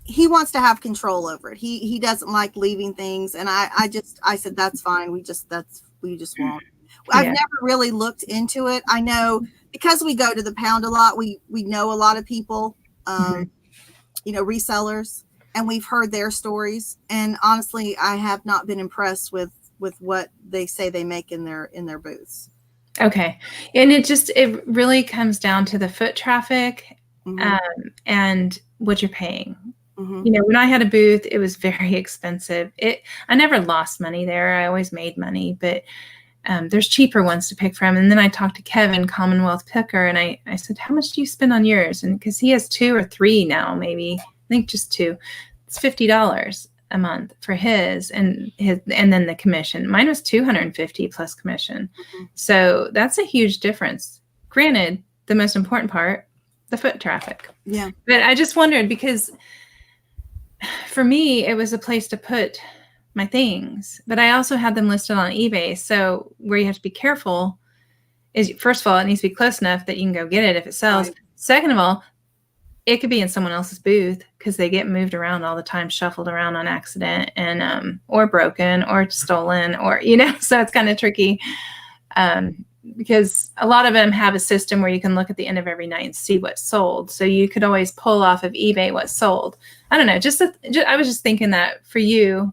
he wants to have control over it. He doesn't like leaving things. And I said, that's fine. We just won't. I've never really looked into it. I know because we go to the pound a lot, we know a lot of people, resellers, and we've heard their stories. And honestly, I have not been impressed with what they say they make in their booths. Okay. And it really comes down to the foot traffic and what you're paying. When I had a booth, it was very expensive. I never lost money there. I always made money, but there's cheaper ones to pick from. And then I talked to Kevin, Commonwealth Picker, and I said, how much do you spend on yours? And because he has 2 or 3 now, maybe, I think just 2, it's $50 a month for his, and then the commission. Mine was $250 plus commission. So that's a huge difference. Granted, the most important part, the foot traffic. Yeah. But I just wondered, because for me, it was a place to put my things, but I also had them listed on eBay. So where you have to be careful is, first of all, it needs to be close enough that you can go get it if it sells. Right. Second of all, it could be in someone else's booth because they get moved around all the time, shuffled around on accident, and or broken or stolen, or so it's kind of tricky. Because a lot of them have a system where you can look at the end of every night and see what's sold. So you could always pull off of eBay what's sold. I don't know. I was just thinking that for you,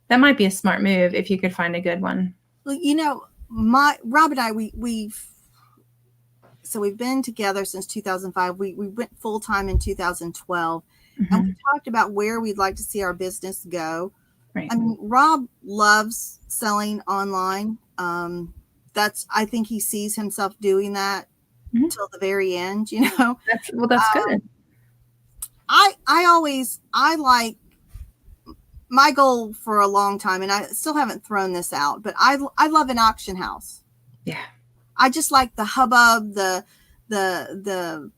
that might be a smart move if you could find a good one. Well, Rob and I, we've been together since 2005. We went full time in 2012, and we talked about where we'd like to see our business go. Right. I mean, Rob loves selling online. I think he sees himself doing that till the very end, That's good. I like, my goal for a long time, and I still haven't thrown this out, but I love an auction house. Yeah. I just like the hubbub, the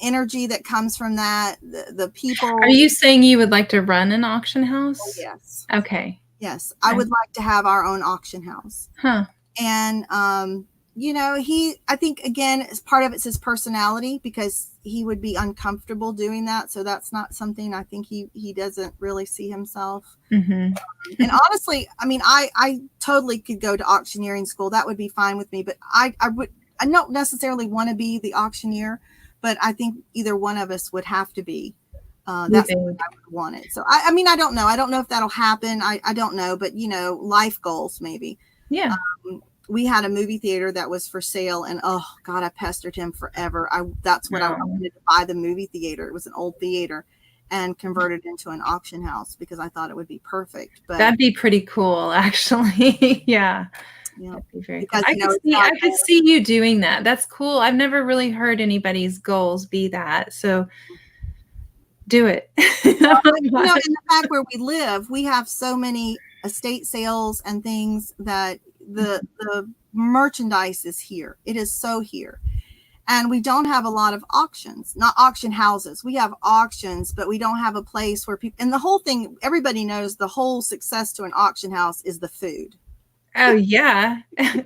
energy that comes from that, the people. Are you saying you would like to run an auction house? Oh, yes. Okay. Yes. I would like to have our own auction house. Huh. And, I think, again, as part of it's his personality, because he would be uncomfortable doing that. So that's not something I think he doesn't really see himself. And honestly, I mean, I totally could go to auctioneering school. That would be fine with me. But I don't necessarily want to be the auctioneer, but I think either one of us would have to be. That's what I would want it. So, I mean, I don't know. I don't know if that'll happen. I don't know. But, life goals, maybe. Yeah. We had a movie theater that was for sale, and oh God, I pestered him forever. That's what I wanted, to buy the movie theater. It was an old theater, and convert it into an auction house because I thought it would be perfect. But that'd be pretty cool, actually. Yeah. That'd be very cool. I could see you doing that. That's cool. I've never really heard anybody's goals be that. So do it. In the fact where we live, we have so many estate sales and things that the merchandise is here. It is so here. And we don't have a lot of auctions, not auction houses. We have auctions, but we don't have a place where people, and the whole thing, everybody knows the whole success to an auction house is the food. Oh, yeah.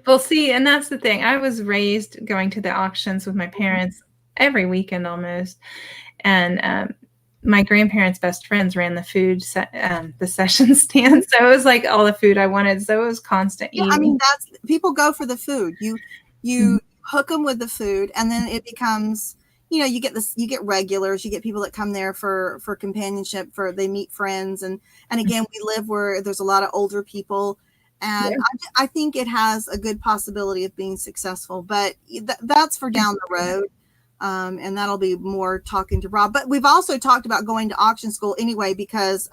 Well, see, and that's the thing. I was raised going to the auctions with my parents every weekend almost. And my grandparents' best friends ran the food, the session stand. So it was like all the food I wanted. So it was constant eating. I mean, people go for the food. You hook them with the food, and then it becomes, you get regulars, you get people that come there for companionship, they meet friends. And again, we live where there's a lot of older people. And I think it has a good possibility of being successful, but that's for down the road. And that'll be more talking to Rob. But we've also talked about going to auction school anyway, because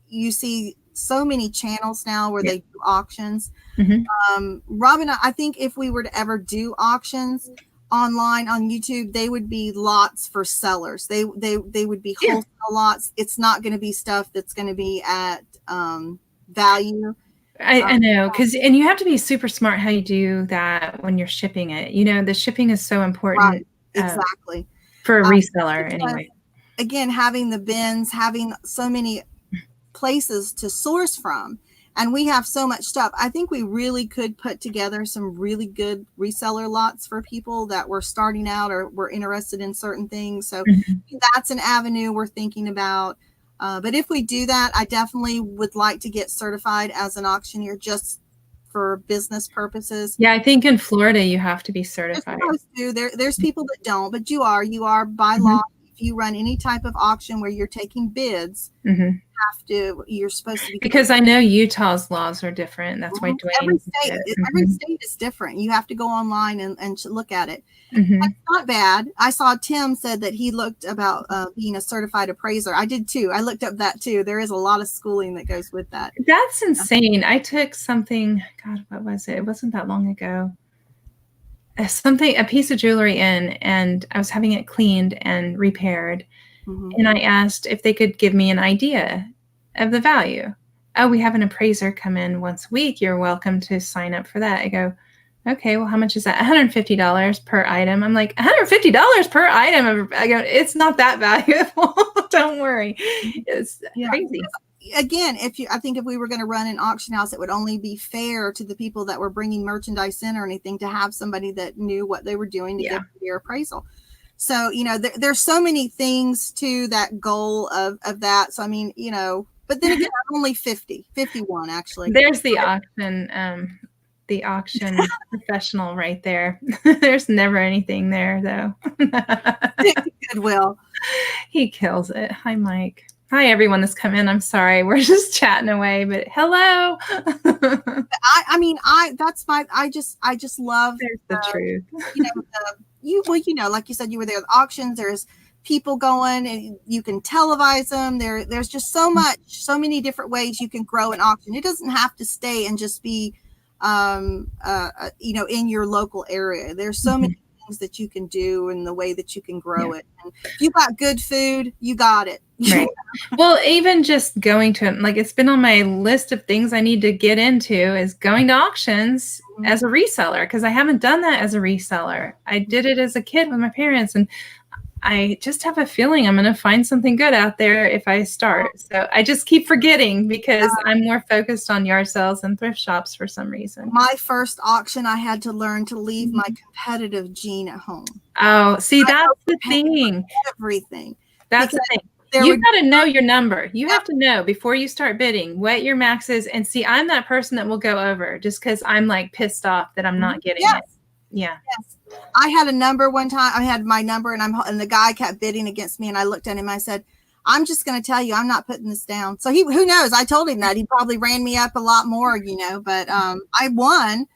you see so many channels now where they do auctions. Rob and I think if we were to ever do auctions online on YouTube, they would be lots for sellers. They would be wholesale lots. It's not going to be stuff that's going to be at value. I know, and you have to be super smart how you do that when you're shipping it. The shipping is so important. Right. Exactly. For a reseller anyway. Again, having the bins, having so many places to source from, and we have so much stuff. I think we really could put together some really good reseller lots for people that were starting out or were interested in certain things. So that's an avenue we're thinking about. But if we do that, I definitely would like to get certified as an auctioneer just for business purposes. Yeah, I think in Florida you have to be certified. There's people that don't, but you are by law. If you run any type of auction where you're taking bids, you're supposed to be. Because I know Utah's laws are different. That's why Dwayne. Every state is different. You have to go online and look at it. It's not bad. I saw Tim said that he looked about being a certified appraiser. I did too. I looked up that too. There is a lot of schooling that goes with that. That's insane. I took something, God, what was it? It wasn't that long ago. A piece of jewelry in, and I was having it cleaned and repaired. And I asked if they could give me an idea of the value. Oh, we have an appraiser come in once a week. You're welcome to sign up for that. I go, okay, well, how much is that? $150 per item. I'm like, $150 per item? I go, it's not that valuable. Don't worry. It's crazy. Again, I think if we were going to run an auction house, it would only be fair to the people that were bringing merchandise in or anything to have somebody that knew what they were doing to get their appraisal. So, there's so many things to that goal of that. So, I mean, but then again, I'm only 51 actually. There's the auction professional right there. There's never anything there though. Goodwill. He kills it. Hi, Mike. Hi, everyone that's come in. I'm sorry. We're just chatting away, but hello. I just love the truth. Like you said, you were there at auctions. There's people going and you can televise them. There's just so many different ways you can grow an auction. It doesn't have to stay and just be, in your local area. There's so many things that you can do and the way that you can grow it. And if you got good food, you got it. Right. Well, even just going to, like, it's been on my list of things I need to get into is going to auctions as a reseller, because I haven't done that as a reseller. I did it as a kid with my parents, and I just have a feeling I'm going to find something good out there if I start. So I just keep forgetting because I'm more focused on yard sales and thrift shops for some reason. My first auction, I had to learn to leave my competitive gene at home. Oh, see, that's the thing. Everything. That's the thing. You've got to know your number. You have to know before you start bidding what your max is. And see, I'm that person that will go over just because I'm like pissed off that I'm not getting it. Yeah. Yes. I had a number one time. I had my number and the guy kept bidding against me. And I looked at him. I said, I'm just going to tell you, I'm not putting this down. So who knows? I told him that he probably ran me up a lot more, but I won,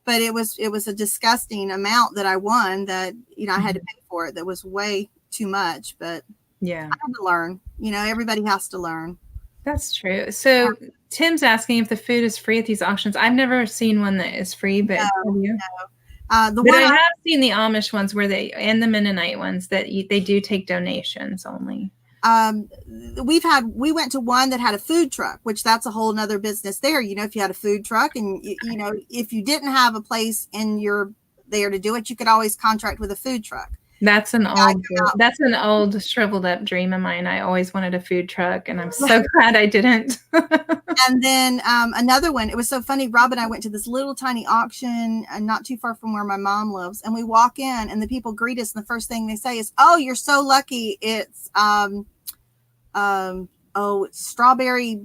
but it was a disgusting amount that I won that, I had to pay for it. That was way too much, but yeah, I had to learn, everybody has to learn. That's true. So Tim's asking if the food is free at these auctions. I've never seen one that is free, but no. I have seen the Amish ones and the Mennonite ones that they do take donations only. We went to one that had a food truck, which that's a whole nother business there. If you had a food truck and if you didn't have a place and you're there to do it, you could always contract with a food truck. That's an old shriveled up dream of mine. I always wanted a food truck, and I'm so glad I didn't. And then another one, it was so funny. Rob and I went to this little tiny auction not too far from where my mom lives, and we walk in and the people greet us, and the first thing they say is, "Oh, you're so lucky. It's strawberry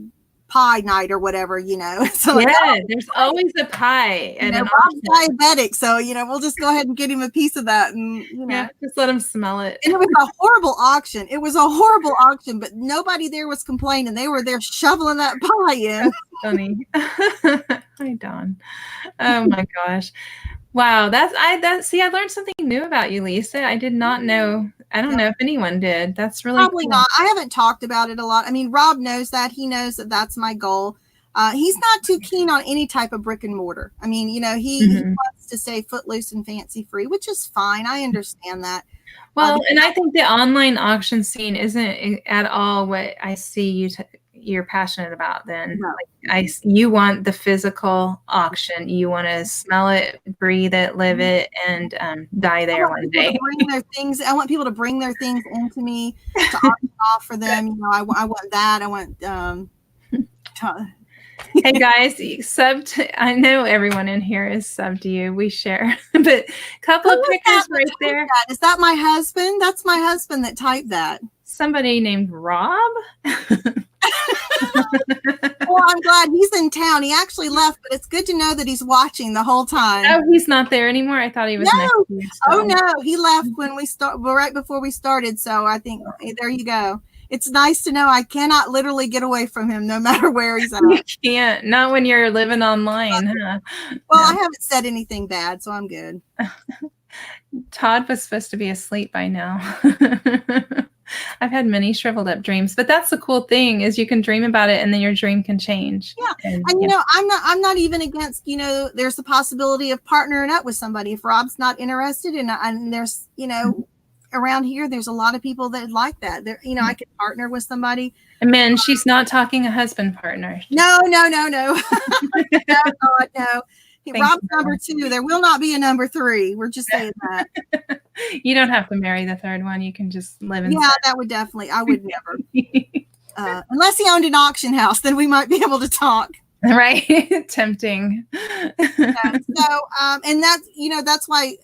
pie night or whatever, So there's always a pie at an auction. Diabetic, so we'll just go ahead and get him a piece of that, and just let him smell it. And it was a horrible auction. But nobody there was complaining. They were there shoveling that pie in. That's funny. Hi, Dawn. Oh my gosh. Wow, I learned something new about you, Lisa. I did not know. I don't know if anyone did. That's really probably cool. Not. I haven't talked about it a lot. I mean, Rob knows that. He knows that that's my goal. He's not too keen on any type of brick and mortar. I mean, he wants to stay footloose and fancy free, which is fine. I understand that. Well, and I think the online auction scene isn't at all what I see you're passionate about, then No. you want the physical auction. You want to smell it, breathe it, live it, and die there one day. I want people to bring their things into me to auction off for them. You know, I want that. I want. Hey guys, I know everyone in here is sub to you. We share, but a couple of pictures right there. Is that my husband? That's my husband that typed that. Somebody named Rob. Well, I'm glad he's in town. He actually left, but it's good to know that he's watching the whole time. Oh, he's not there anymore. I thought he was next to you. Oh no, he left when we right before we started. So I think there you go. It's nice to know I cannot literally get away from him no matter where he's at. You can't. Not when you're living online, huh? Well, no. I haven't said anything bad, so I'm good. Todd was supposed to be asleep by now. I've had many shriveled up dreams, but that's the cool thing is you can dream about it and then your dream can change. Yeah. And you know, I'm not even against, you know, there's the possibility of partnering up with somebody if Rob's not interested and there's, you know, around here, there's a lot of people that like that. There, you know, I could partner with somebody. And man, she's not talking a husband partner. No. No, God, no. Rob's number 2. There will not be a number 3. We're just saying that. You don't have to marry the third one. You can just live in. Yeah, that would definitely. I would never. Unless he owned an auction house, then we might be able to talk. Right. Tempting. Yeah, so, and that's, you know, that's why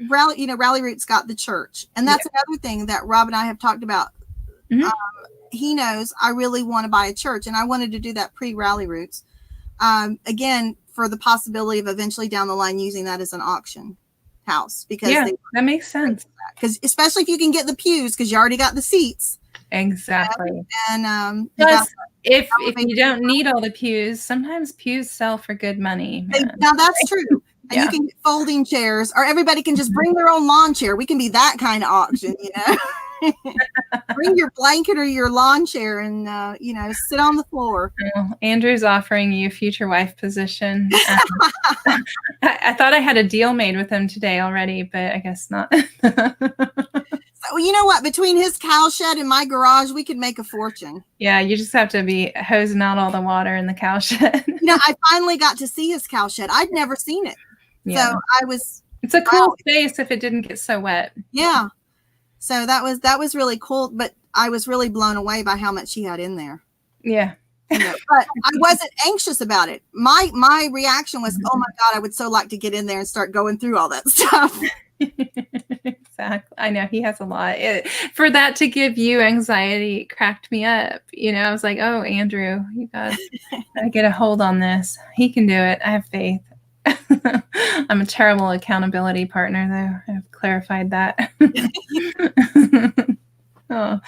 Rally Roots got the church. And that's another thing that Rob and I have talked about. Mm-hmm. He knows I really want to buy a church, and I wanted to do that pre-Rally Roots. Again, for the possibility of eventually down the line using that as an auction house, because that makes sense. Because especially if you can get the pews, because you already got the seats. Exactly. And plus, if you don't need all the pews, sometimes pews sell for good money. Now that's true. And you can get folding chairs, or everybody can just bring their own lawn chair. We can be that kind of auction, you know. Bring your blanket or your lawn chair and you know, sit on the floor. Andrew's offering you future wife position. I thought I had a deal made with him today already, but I guess not. So you know what? Between his cow shed and my garage, we could make a fortune. Yeah, you just have to be hosing out all the water in the cow shed. You know, I finally got to see his cow shed. I'd never seen it. Yeah. So it's a cool space if it didn't get so wet. Yeah. So that was really cool, but I was really blown away by how much he had in there. Yeah. You know, but I wasn't anxious about it. My reaction was, oh my God, I would so like to get in there and start going through all that stuff. Exactly. I know he has a lot. For that to give you anxiety, it cracked me up. You know, I was like, oh, Andrew, you gotta get a hold on this. He can do it. I have faith. I'm a terrible accountability partner, though. I've clarified that. Oh,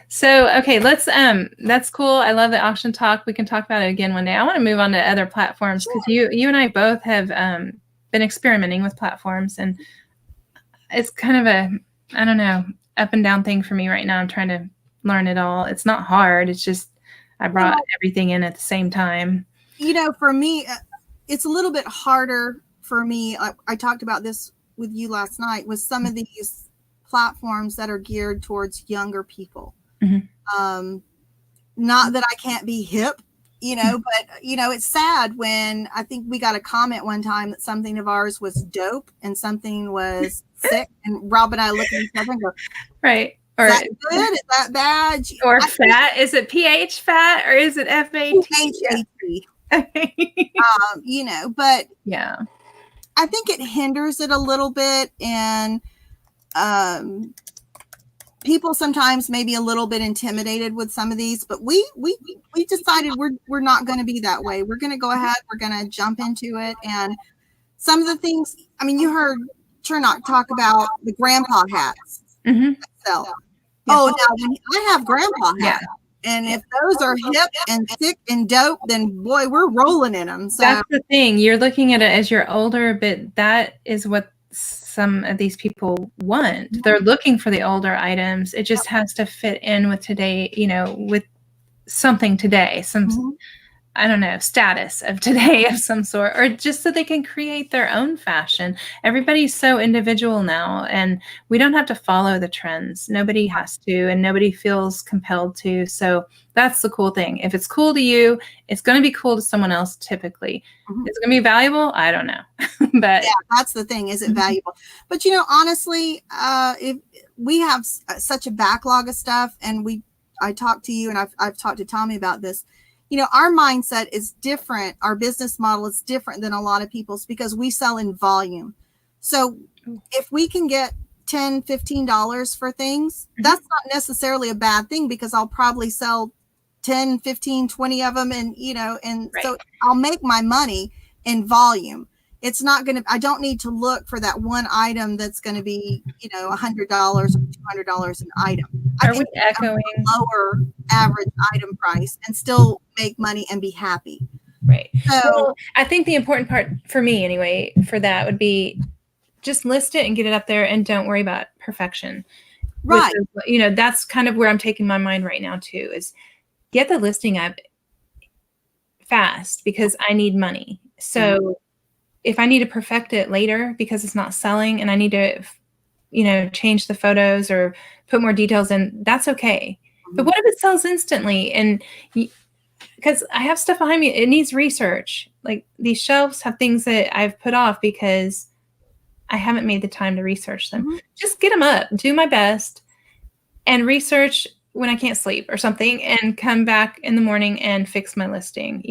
so okay, let's that's cool. I love the auction talk. We can talk about it again one day. I want to move on to other platforms because you and I both have been experimenting with platforms, and it's kind of a, I don't know, up and down thing for me right now. I'm trying to learn it all. It's not hard. It's just I brought everything in at the same time. You know, for me, it's a little bit harder for me. I talked about this with you last night with some of these platforms that are geared towards younger people. Mm-hmm. Not that I can't be hip, you know, but you know, it's sad when I think we got a comment one time that something of ours was dope and something was sick, and Rob and I look at each other and go, right. Or is that good? Is that bad? Or fat? Is it PH fat or is it FAT? You know, but yeah, I think it hinders it a little bit, and people sometimes may be a little bit intimidated with some of these, but we decided we're not going to be that way. We're going to go ahead. We're going to jump into it. And some of the things, I mean, you heard Chernock talk about the grandpa hats. Mm-hmm. So, now I have grandpa hats. And if those are hip and thick and dope, then boy, we're rolling in them. So that's the thing. You're looking at it as you're older, but that is what some of these people want. Mm-hmm. They're looking for the older items. It just has to fit in with today, you know, with something today. I don't know, status of today of some sort, or just so they can create their own fashion. Everybody's so individual now, and we don't have to follow the trends. Nobody has to, and nobody feels compelled to. So that's the cool thing. If it's cool to you, it's going to be cool to someone else typically. Mhm. Is it going to be valuable? I don't know. But yeah, that's the thing. Is it valuable? But honestly, if we have such a backlog of stuff, and I talked to you, and I've talked to Tommy about this. Our mindset is different. Our business model is different than a lot of people's because we sell in volume. So if we can get $10, $15 for things, that's not necessarily a bad thing because I'll probably sell 10, 15, 20 of them. And, so I'll make my money in volume. It's not going to, I don't need to look for that one item that's going to be, $100 or $200 an item. Are we echoing lower average item price and still make money and be happy? Right. So I think the important part for me anyway, for that would be just list it and get it up there and don't worry about perfection. Right. That's kind of where I'm taking my mind right now too, is get the listing up fast because I need money. So if I need to perfect it later because it's not selling and I need to, change the photos or put more details in, that's okay. But what if it sells instantly? And because I have stuff behind me, it needs research. Like these shelves have things that I've put off because I haven't made the time to research them. Just get them up, do my best, and research when I can't sleep or something, and come back in the morning and fix my listing.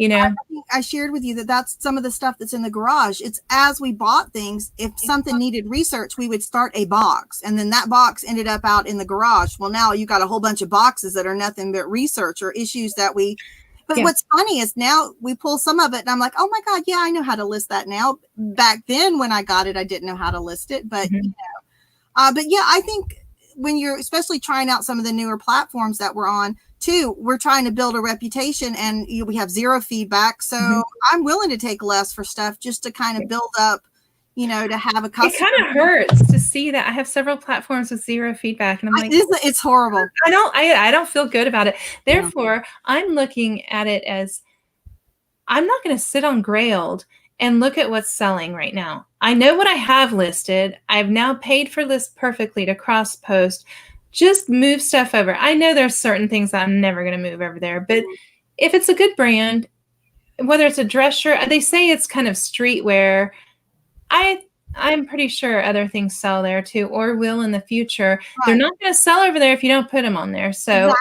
I shared with you that that's some of the stuff that's in the garage. It's as we bought things, if something needed research, we would start a box, and then that box ended up out in the garage. Well, now you got a whole bunch of boxes that are nothing but research or issues that what's funny is now we pull some of it and I'm like, oh my God, yeah, I know how to list that now. Back then when I got it, I didn't know how to list it, but but yeah, I think when you're especially trying out some of the newer platforms that we're on too, we're trying to build a reputation, and we have zero feedback. So I'm willing to take less for stuff just to kind of build up, to have a customer. It kind of hurts to see that I have several platforms with zero feedback, and I'm like, it's horrible. I don't feel good about it. Therefore, I'm looking at it as I'm not going to sit on Grailed and look at what's selling right now. I know what I have listed. I've now paid for list perfectly to cross post. Just move stuff over. I know there's certain things that I'm never going to move over there, but if it's a good brand, whether it's a dress shirt, they say it's kind of streetwear. I'm pretty sure other things sell there too, or will in the future. Right. They're not going to sell over there if you don't put them on there. So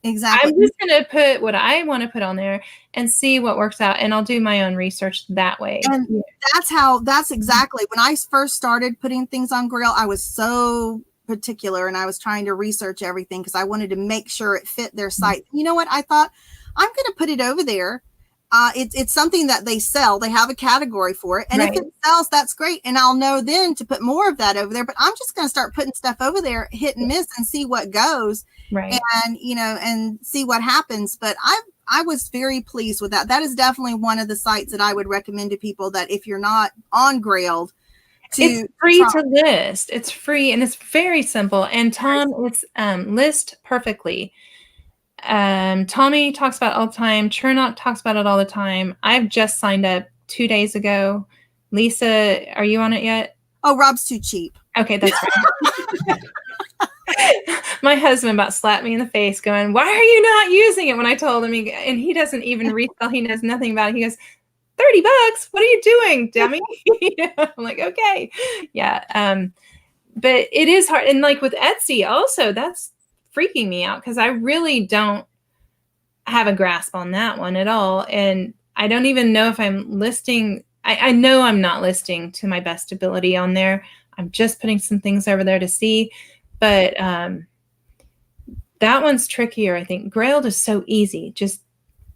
exactly. I'm just going to put what I want to put on there and see what works out. And I'll do my own research that way. And that's exactly when I first started putting things on Grail. I was so particular, and I was trying to research everything because I wanted to make sure it fit their site. You know what? I thought I'm going to put it over there. It's something that they sell. They have a category for it. And if it sells, that's great. And I'll know then to put more of that over there. But I'm just going to start putting stuff over there, hit and miss, and see what goes. Right. And, and see what happens. But I was very pleased with that. That is definitely one of the sites that I would recommend to people, that if you're not on Grailed, it's free to list. It's free and it's very simple. And Tom, it's list perfectly. Tommy talks about it all the time. Chernock talks about it all the time. I've just signed up 2 days ago. Lisa, are you on it yet? Oh, Rob's too cheap. Okay, that's right. My husband about slapped me in the face going, why are you not using it? When I told him, and he doesn't even resell. He knows nothing about it. He goes, $30. What are you doing, dummy? I'm like, okay. Yeah. But it is hard. And like with Etsy also, that's freaking me out because I really don't have a grasp on that one at all. And I don't even know if I'm listing. I know I'm not listing to my best ability on there. I'm just putting some things over there to see. But that one's trickier, I think. Grailed is so easy. Just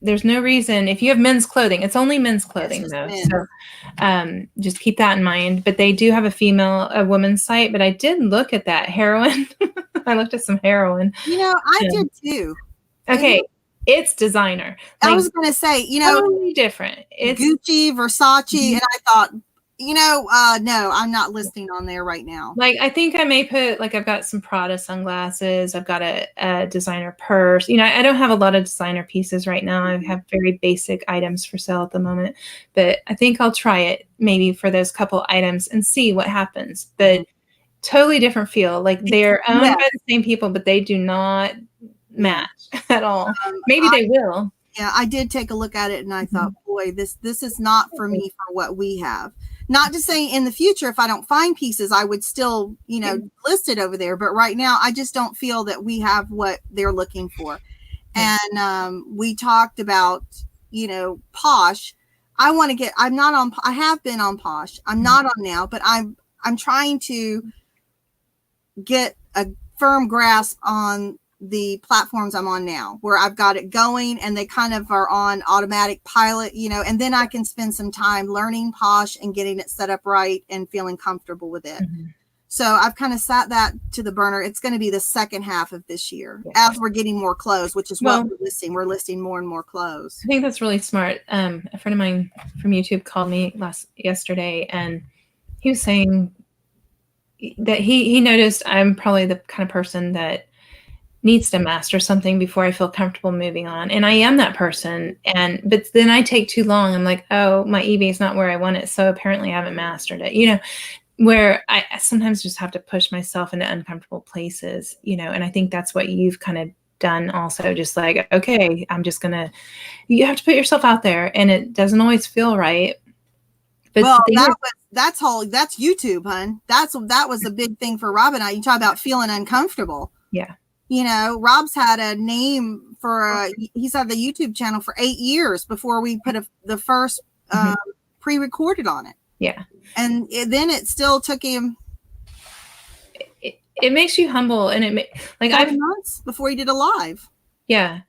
there's no reason. If you have men's clothing, it's only men's clothing though. So just keep that in mind. But they do have a woman's site. But I did look at that heroin. I looked at some heroin. I did too. Okay. It's designer. I was going to say, totally different. It's Gucci, Versace. And I thought, No, I'm not listing on there right now. Like, I think I may put, like, I've got some Prada sunglasses. I've got a designer purse. I don't have a lot of designer pieces right now. I have very basic items for sale at the moment, but I think I'll try it maybe for those couple items and see what happens. But totally different feel. Like, they're owned by the same people, but they do not match at all. Maybe they will. Yeah, I did take a look at it and I thought, boy, this is not for me for what we have. Not to say in the future, if I don't find pieces, I would still, list it over there. But right now, I just don't feel that we have what they're looking for. And we talked about, Posh. I have been on Posh. I'm not on now, but I'm trying to get a firm grasp on the platforms I'm on now, where I've got it going and they kind of are on automatic pilot, and then I can spend some time learning Posh and getting it set up right and feeling comfortable with it. So I've kind of sat that to the burner. It's going to be the second half of this year as we're getting more clothes, which is what we're listing. We're listing more and more clothes. I think that's really smart. A friend of mine from YouTube called me yesterday, and he was saying that he noticed I'm probably the kind of person that needs to master something before I feel comfortable moving on. And I am that person. But then I take too long. I'm like, oh, my eBay is not where I want it. So apparently I haven't mastered it, where I sometimes just have to push myself into uncomfortable places, and I think that's what you've kind of done also. Just like, okay, you have to put yourself out there, and it doesn't always feel right. But that's YouTube, hon. That was a big thing for Rob and I. You talk about feeling uncomfortable. Yeah. Rob's had a name he's had the YouTube channel for 8 years before we put the first pre-recorded on it. Yeah. And then it still took him. It makes you humble, and like 5 months before he did a live. Yeah.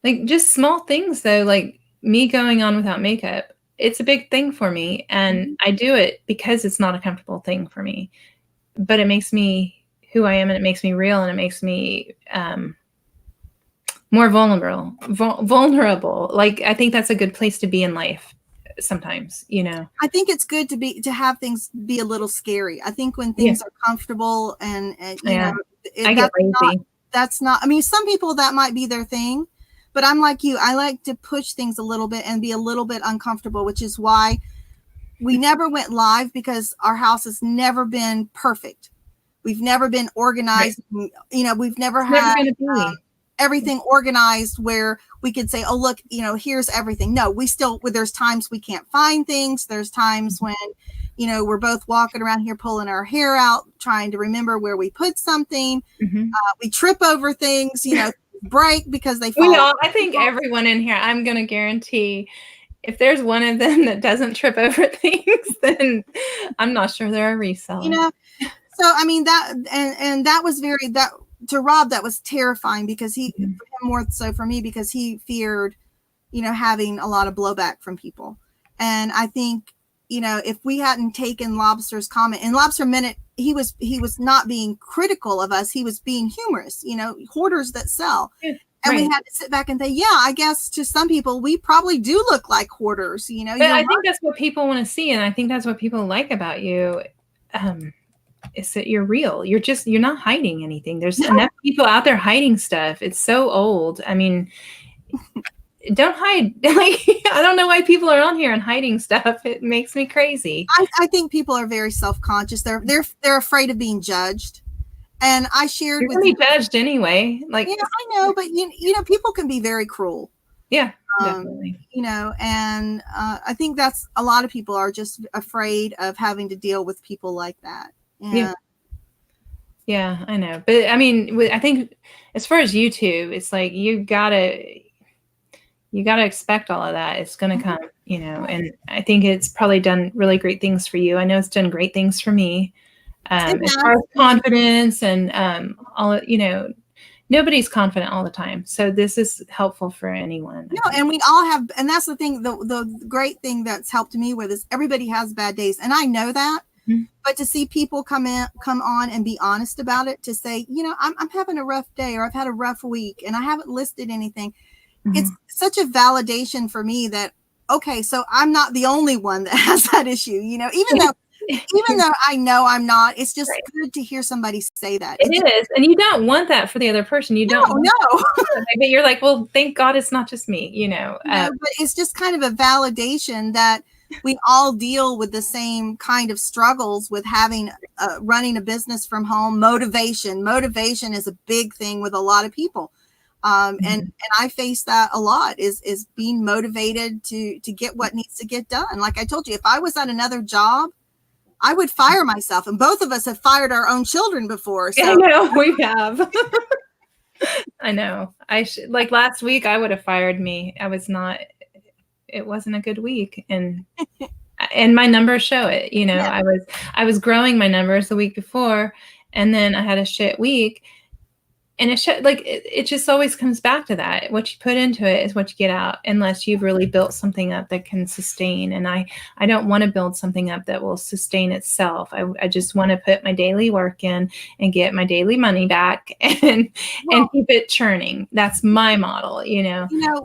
Like, just small things though, like me going on without makeup. It's a big thing for me, and I do it because it's not a comfortable thing for me, but it makes me who I am, and it makes me real, and it makes me more vulnerable. Like, I think that's a good place to be in life sometimes, I think it's good to have things be a little scary. I think when things are comfortable and I get lazy. That's not, some people that might be their thing, but I'm like you. I like to push things a little bit and be a little bit uncomfortable, which is why we never went live, because our house has never been perfect. We've never been organized. Right. We've never had everything organized where we could say, oh, look, here's everything. No, there's times we can't find things. There's times when, we're both walking around here pulling our hair out, trying to remember where we put something. We trip over things, break because they fall. I think everyone in here, I'm going to guarantee, if there's one of them that doesn't trip over things, then I'm not sure they're a reseller. So, that was to Rob, that was terrifying, because for him more so for me, because he feared, having a lot of blowback from people. And I think, if we hadn't taken Lobster's comment, and Lobster meant it, he was not being critical of us. He was being humorous, hoarders that sell. Yeah, and we had to sit back and say, yeah, I guess to some people, we probably do look like hoarders, But I think that's what people want to see. And I think that's what people like about you. Is that you're real. You're not hiding anything. There's enough people out there hiding stuff. It's so old. Don't hide. Like, I don't know why people are on here and hiding stuff. It makes me crazy. I think people are very self-conscious. They're afraid of being judged. And I shared with you. Judged anyway. Like, yeah, I know, but people can be very cruel. Yeah. Definitely. And I think that's a lot of people are just afraid of having to deal with people like that. Yeah, I know. But I think as far as YouTube, it's like you gotta expect all of that. It's gonna come, and I think it's probably done really great things for you. I know it's done great things for me. As far as confidence and all, nobody's confident all the time. So this is helpful for anyone. No, and we all have, and that's the thing, the great thing that's helped me with is everybody has bad days. And I know that. But to see people come on and be honest about it, to say, I'm having a rough day, or I've had a rough week and I haven't listed anything. It's such a validation for me that okay, so I'm not the only one that has that issue, even though I know I'm not, it's just right. good to hear somebody say that. It is. And you don't want that for the other person. You don't want No. but you're like, well, thank God it's not just me, But it's just kind of a validation that we all deal with the same kind of struggles with having running a business from home. Motivation is a big thing with a lot of people. And I face that a lot is being motivated to get what needs to get done. Like I told you, if I was at another job, I would fire myself, and both of us have fired our own children before. So. I know we have. I know. Like last week, I would have fired me. It wasn't a good week. And my numbers show it, yeah. I was growing my numbers the week before, and then I had a shit week. And it just always comes back to that. What you put into it is what you get out, unless you've really built something up that can sustain. And I don't want to build something up that will sustain itself. I just want to put my daily work in and get my daily money back and keep it churning. That's my model,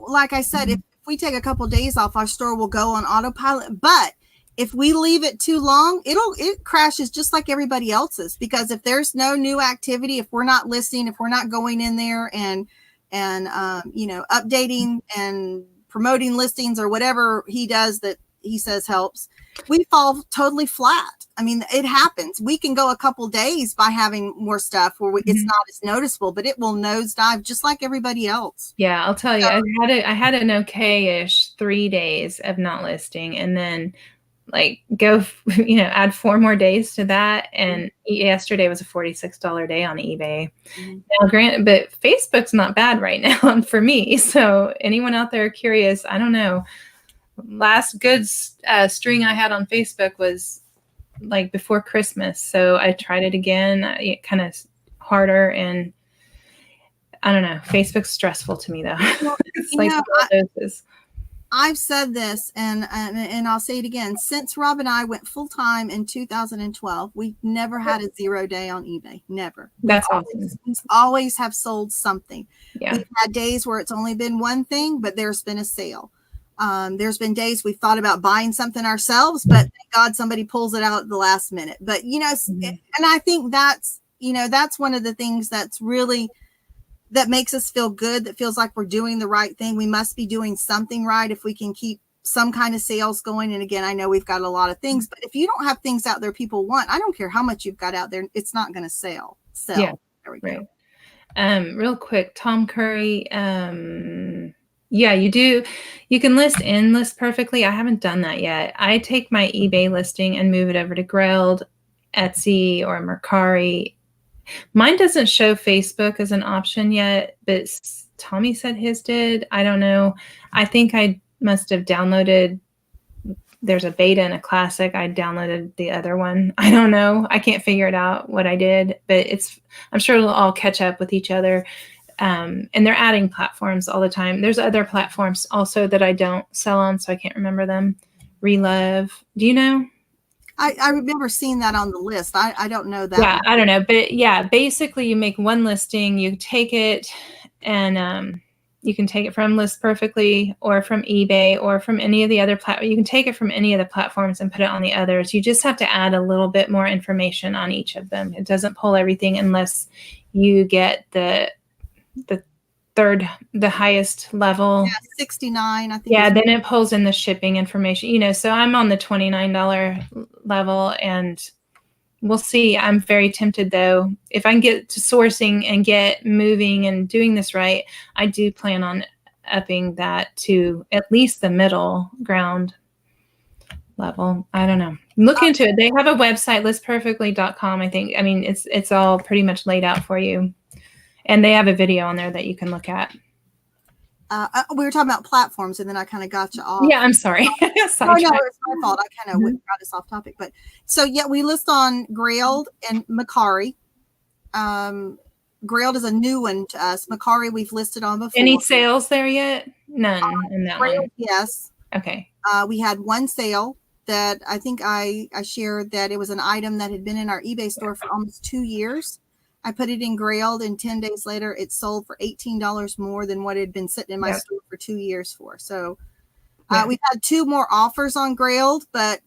Like I said, if we take a couple of days off, our store will go on autopilot. But if we leave it too long, it crashes just like everybody else's, because if there's no new activity, if we're not listing, if we're not going in there and updating and promoting listings or whatever he does that he says helps, we fall totally flat. I mean, it happens. We can go a couple days by having more stuff where it's not as noticeable, but it will nosedive just like everybody else. Yeah, I'll tell you, I had an okay-ish 3 days of not listing, and then add 4 more days to that. And yesterday was a $46 day on eBay. Now, granted, but Facebook's not bad right now for me. So anyone out there curious, I don't know. Last good string I had on Facebook was like before Christmas. So I tried it again, kind of harder, and I don't know. Facebook's stressful to me though. Well, it's I've said this, and I'll say it again. Since Rob and I went full time in 2012, we've never had a 0 day on eBay. Never. That's awesome. We always have sold something. Yeah. We've had days where it's only been one thing, but there's been a sale. There's been days we've thought about buying something ourselves, but thank God somebody pulls it out at the last minute. But and I think that's one of the things that's really that makes us feel good, that feels like we're doing the right thing. We must be doing something right if we can keep some kind of sales going. And again, I know we've got a lot of things, but if you don't have things out there people want, I don't care how much you've got out there, it's not going to sell. Yeah. There we go. Real quick, Tom Curry. Yeah, you do. You can list perfectly. I haven't done that yet. I take my eBay listing and move it over to Grailed, Etsy, or Mercari. Mine doesn't show Facebook as an option yet, but Tommy said his did. I don't know. I think I must have downloaded. There's a beta and a classic. I downloaded the other one. I don't know. I can't figure it out what I did, but I'm sure it'll all catch up with each other. And they're adding platforms all the time. There's other platforms also that I don't sell on, so I can't remember them. Relove. Do you know? I remember seeing that on the list. I don't know that. Yeah, I don't know. But yeah, basically you make one listing, you take it, and you can take it from List Perfectly or from eBay or from any of the other platforms. You can take it from any of the platforms and put it on the others. You just have to add a little bit more information on each of them. It doesn't pull everything unless you get the highest level. Yeah, 69, I think. Yeah, then it pulls in the shipping information, so I'm on the $29 level, and we'll see. I'm very tempted though. If I can get to sourcing and get moving and doing this right, I do plan on upping that to at least the middle ground level. I don't know. Look into it. They have a website, listperfectly.com, I think. I mean, it's all pretty much laid out for you. And they have a video on there that you can look at. We were talking about platforms, and then I kind of got you off. Yeah, I'm sorry. No, it's my fault. I kind of brought us off topic. But so, yeah, we list on Grailed and Mercari. Grailed is a new one to us. Mercari we've listed on before. Any sales there yet? None in that Grailed, one. yes. Okay. We had one sale that I think I shared that it was an item that had been in our eBay store for almost 2 years. I put it in Grailed, and 10 days later, it sold for $18 more than what had been sitting in my store for 2 years for. So We've had 2 more offers on Grailed, but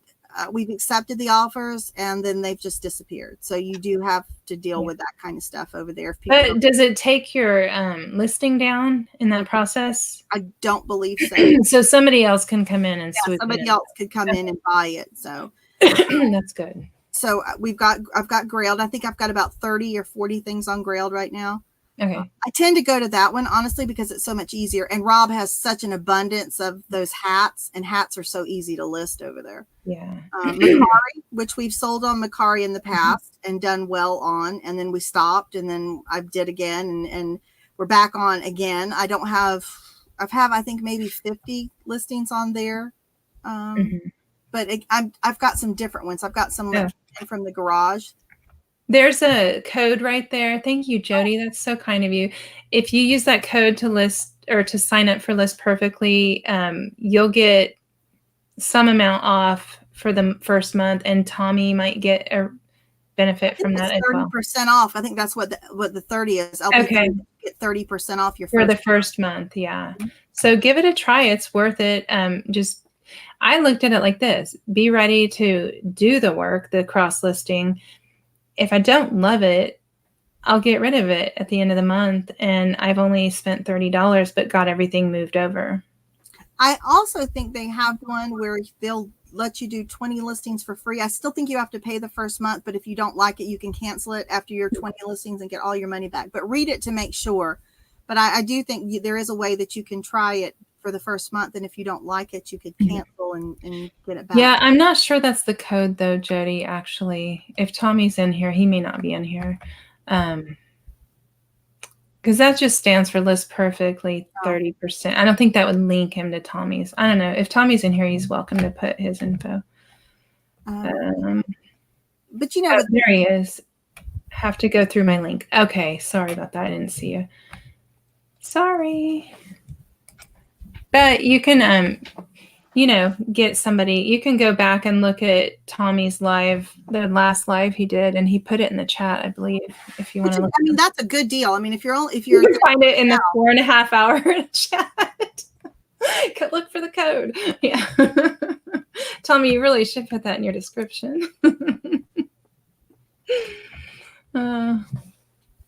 we've accepted the offers and then they've just disappeared. So you do have to deal with that kind of stuff over there. If people but does it take your listing down in that process? I don't believe so. So somebody else can come in and swoop somebody in. else could come in and buy it. So that's good. So I've got Grailed. I think I've got about 30 or 40 things on Grailed right now. Okay. I tend to go to that one, honestly, because it's so much easier. And Rob has such an abundance of those hats, and hats are so easy to list over there. Yeah. Macari, which we've sold on Macari in the past and done well on. And then we stopped, and then I did again, and we're back on again. I think maybe 50 listings on there. But I've got some different ones. I've got some from the garage. There's a code right there. Thank you, Jody. That's so kind of you. If you use that code to list or to sign up for List Perfectly, you'll get some amount off for the first month, and Tommy might get a benefit from that as well. 30% off. I think that's what the 30 is. Okay. Get 30% off your for the first month. Yeah. So give it a try. It's worth it. I looked at it like this: be ready to do the work, the cross listing. If I don't love it, I'll get rid of it at the end of the month. And I've only spent $30, but got everything moved over. I also think they have one where they'll let you do 20 listings for free. I still think you have to pay the first month, but if you don't like it, you can cancel it after your 20 listings and get all your money back. But read it to make sure. But I do think there is a way that you can try it for the first month. And if you don't like it, you could cancel and get it back. Yeah, I'm not sure that's the code though, Jody, actually. If Tommy's in here, he may not be in here. Because that just stands for List Perfectly 30%. I don't think that would link him to Tommy's. I don't know. If Tommy's in here, he's welcome to put his info. But there he is. Have to go through my link. Okay, sorry about that. I didn't see you. Sorry. But you can, get somebody. You can go back and look at Tommy's live, the last live he did, and he put it in the chat, I believe. If you want to look, that's a good deal. I mean, if you can find it in the 4.5 hour chat. Look for the code. Yeah, Tommy, you really should put that in your description.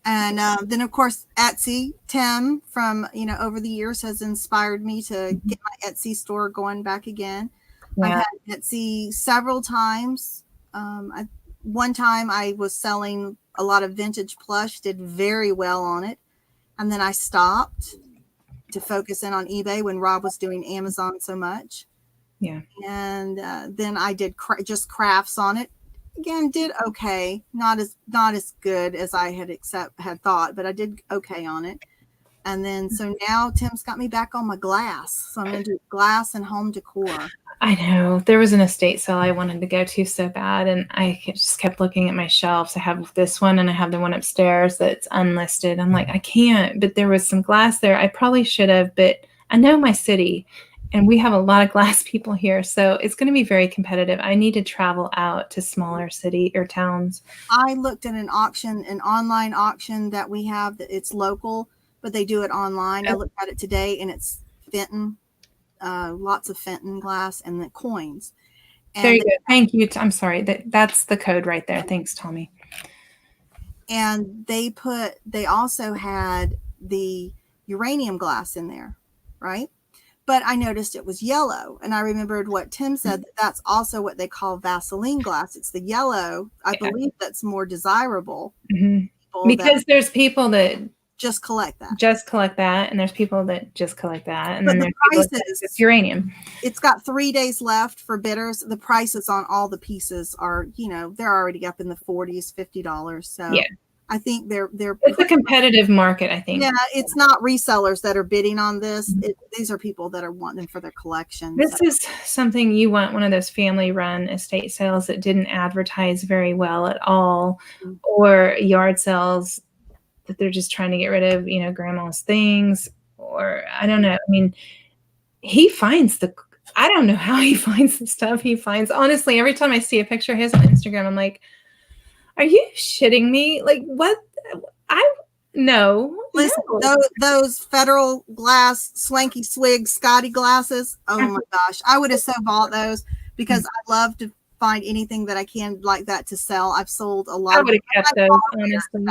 And then, of course, Etsy. Tim from, over the years has inspired me to get my Etsy store going back again. Yeah. I've had Etsy several times. One time I was selling a lot of vintage plush, did very well on it. And then I stopped to focus in on eBay when Rob was doing Amazon so much. Yeah. And then I did just crafts on it. Again, did okay, not as good as I had thought, but I did okay on it. And then so now Tim's got me back on my glass, so I'm gonna do glass and home decor. I know there was an estate sale I wanted to go to so bad, and I just kept looking at my shelves. I have this one, and I have the one upstairs that's unlisted. I'm like, I can't. But there was some glass there. I probably should have, but I know my city. And we have a lot of glass people here, so it's going to be very competitive. I need to travel out to smaller city or towns. I looked at an online auction that we have that it's local, but they do it online. I looked at it today, and it's Fenton, lots of Fenton glass and the coins. And there you go. Thank you. I'm sorry. That's the code right there. Thanks, Tommy. And they also had the uranium glass in there, right? But I noticed it was yellow, and I remembered what Tim said, that's also what they call Vaseline glass. It's the yellow. I believe that's more desirable. Mm-hmm. Because there's people that just collect that. And there's people that just collect that. And but then the prices, it's uranium. It's got 3 days left for bidders. The prices on all the pieces are, they're already up in the $40s, $50. So yeah. I think it's a competitive market, I think. Yeah, it's not resellers that are bidding on this. These are people that are wanting them for their collection. This is something you want, one of those family-run estate sales that didn't advertise very well at all, or yard sales that they're just trying to get rid of, grandma's things, or I don't know. I mean, I don't know how he finds the stuff he finds. Honestly, every time I see a picture of his on Instagram, I'm like, are you shitting me? Like, what? No. Listen, those Federal glass swanky swig Scotty glasses. Oh my gosh, I would have so bought those because I love to find anything that I can like that to sell. I've sold a lot. I would have kept those, honestly.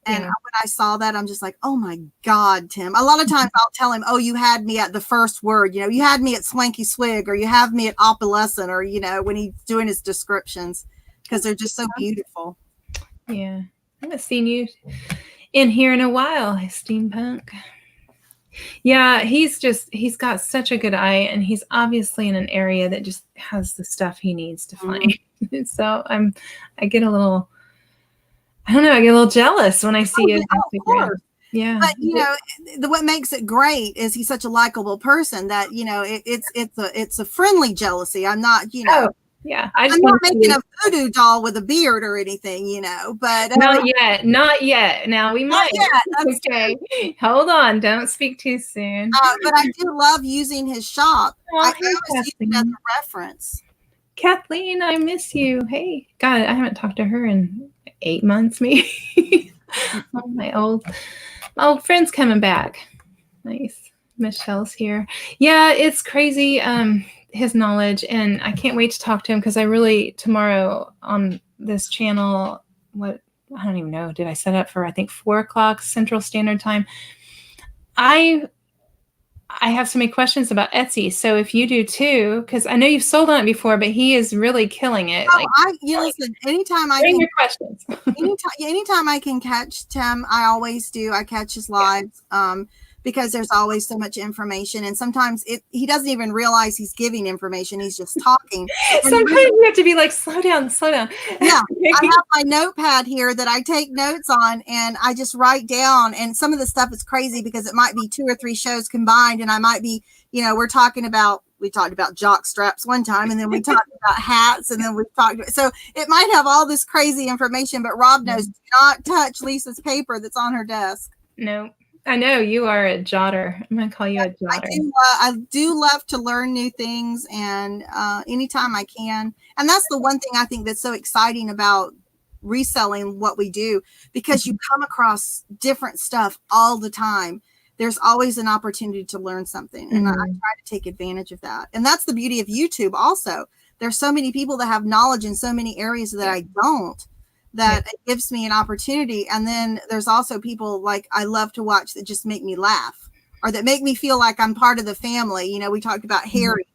And when I saw that, I'm just like, oh my God, Tim. A lot of times I'll tell him, oh, you had me at the first word, you had me at swanky swig, or you have me at opalescent, or, when he's doing his descriptions, because they're just so beautiful. Yeah. I haven't seen you in here in a while, steampunk. Yeah, he's got such a good eye, and he's obviously in an area that just has the stuff he needs to find. So I get a little, I don't know, I get a little jealous when I see his Instagram. Yeah. But what makes it great is he's such a likable person that it's a friendly jealousy. I'm not, yeah, I'm not making a voodoo doll with a beard or anything, but not yet. Now we might. Okay, hold on. Don't speak too soon. But I do love using his shop. I always use it as a reference. Kathleen, I miss you. Hey, God, I haven't talked to her in 8 months, maybe. Oh, my old friend's coming back. Nice. Michelle's here. Yeah, it's crazy. His knowledge, and I can't wait to talk to him because I really tomorrow on this channel, I don't even know, did I set up for I think 4:00 Central Standard Time? I have so many questions about Etsy, so if you do too, because I know you've sold on it before, but he is really killing it. Listen, anytime I can your questions. anytime I can catch Tim, I always do. I catch his lives. Because there's always so much information, and sometimes he doesn't even realize he's giving information. He's just talking. Sometimes you have to be like, slow down. Yeah. I have my notepad here that I take notes on, and I just write down, and some of the stuff is crazy because it might be 2 or 3 shows combined. And I might be, we talked about jock straps one time, and then we talked about hats, and then so it might have all this crazy information, but Rob knows, do not touch Lisa's paper that's on her desk. No. I know you are a jotter. I'm going to call you a jotter. I do love to learn new things, and anytime I can. And that's the one thing I think that's so exciting about reselling what we do, because you come across different stuff all the time. There's always an opportunity to learn something, and I try to take advantage of that. And that's the beauty of YouTube also. There's so many people that have knowledge in so many areas that I don't. That it gives me an opportunity. And then there's also people like I love to watch that just make me laugh, or that make me feel like I'm part of the family. We talked about Harry,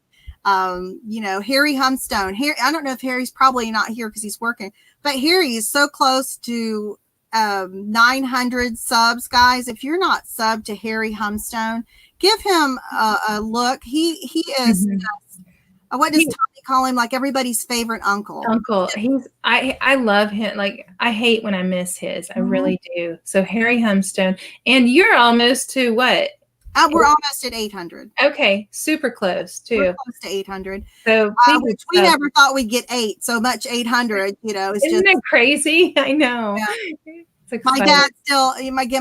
Harry Humstone. I don't know if Harry's probably not here because he's working, but Harry is so close to 900 subs, guys. If you're not subbed to Harry Humstone, give him a look. He is what does Tommy call him? Like everybody's favorite uncle. I love him. Like I hate when I miss his. I really do. So Harry Humstone, and you're almost to what? We're almost at 800. Okay, super close too. We're close to 800. So which we never thought we'd get 8. So much 800. Isn't it crazy? I know. Yeah. My dad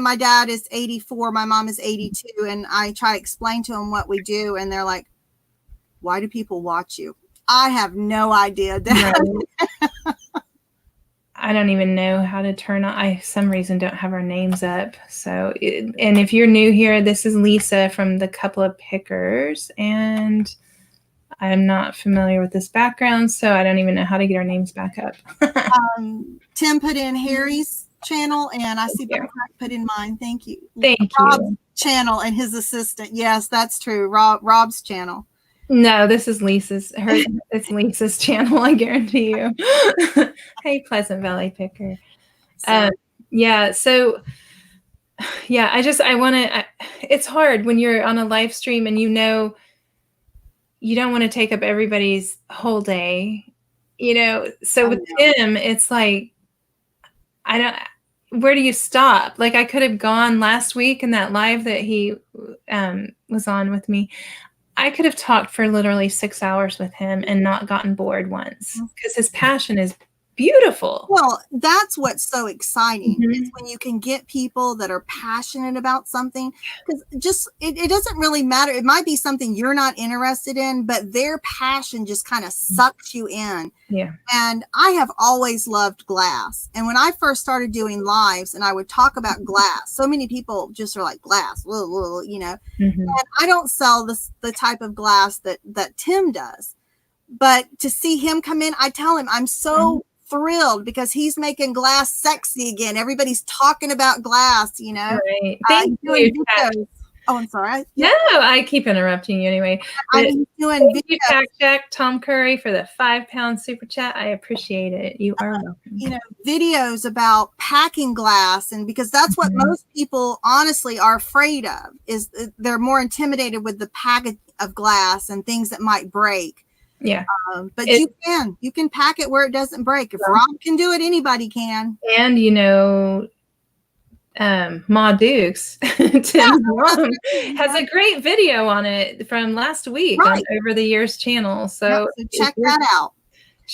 my dad is 84. My mom is 82, and I try to explain to them what we do, and they're like, why do people watch you? I have no idea, Dad. Right. I don't even know how to turn on. I, for some reason, don't have our names up. So, and if you're new here, this is Lisa from the Couple of Pickers, and I'm not familiar with this background, so I don't even know how to get our names back up. Tim put in Harry's channel, and I see Bob put in mine. Thank you. Rob's channel and his assistant. Yes, that's true. Rob's channel. No, this is Lisa's. It's Lisa's channel. I guarantee you. Hey, Pleasant Valley Picker. Yeah. So, yeah. I want to. It's hard when you're on a live stream and you don't want to take up everybody's whole day. So with him, it's like where do you stop? Like I could have gone last week in that live that he was on with me. I could have talked for literally 6 hours with him and not gotten bored once, because his passion is beautiful. Well, that's what's so exciting is when you can get people that are passionate about something, because just it doesn't really matter. It might be something you're not interested in, but their passion just kind of sucks you in. Yeah. And I have always loved glass. And when I first started doing lives and I would talk about glass, so many people just are like, glass, you know. And I don't sell the type of glass that Tim does. But to see him come in, I tell him I'm so thrilled because he's making glass sexy again. Everybody's talking about glass, you know. Right. Thank you. Oh, I'm sorry. No, I keep interrupting you anyway. I'm doing thank you, Jack Tom Curry, for the 5-pound super chat. I appreciate it. You are welcome. You know, videos about packing glass, and because that's what most people honestly are afraid of, is they're more intimidated with the package of glass and things that might break. Yeah. But you can pack it where it doesn't break. If Rob can do it, anybody can. And, you know, Ma Dukes, Tim's mom, has a great video on it from last week on Over the Years channel. So check that out.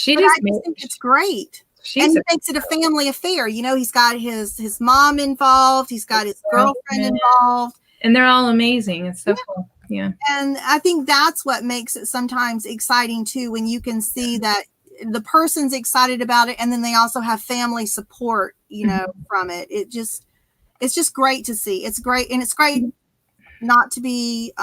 I just think it's great. And he makes it a family affair. You know, he's got his mom involved. He's got his girlfriend involved. And they're all amazing. It's so cool. Yeah. And I think that's what makes it sometimes exciting too, when you can see that the person's excited about it and then they also have family support, you know, from it. It's just great to see. It's great. And it's great not to be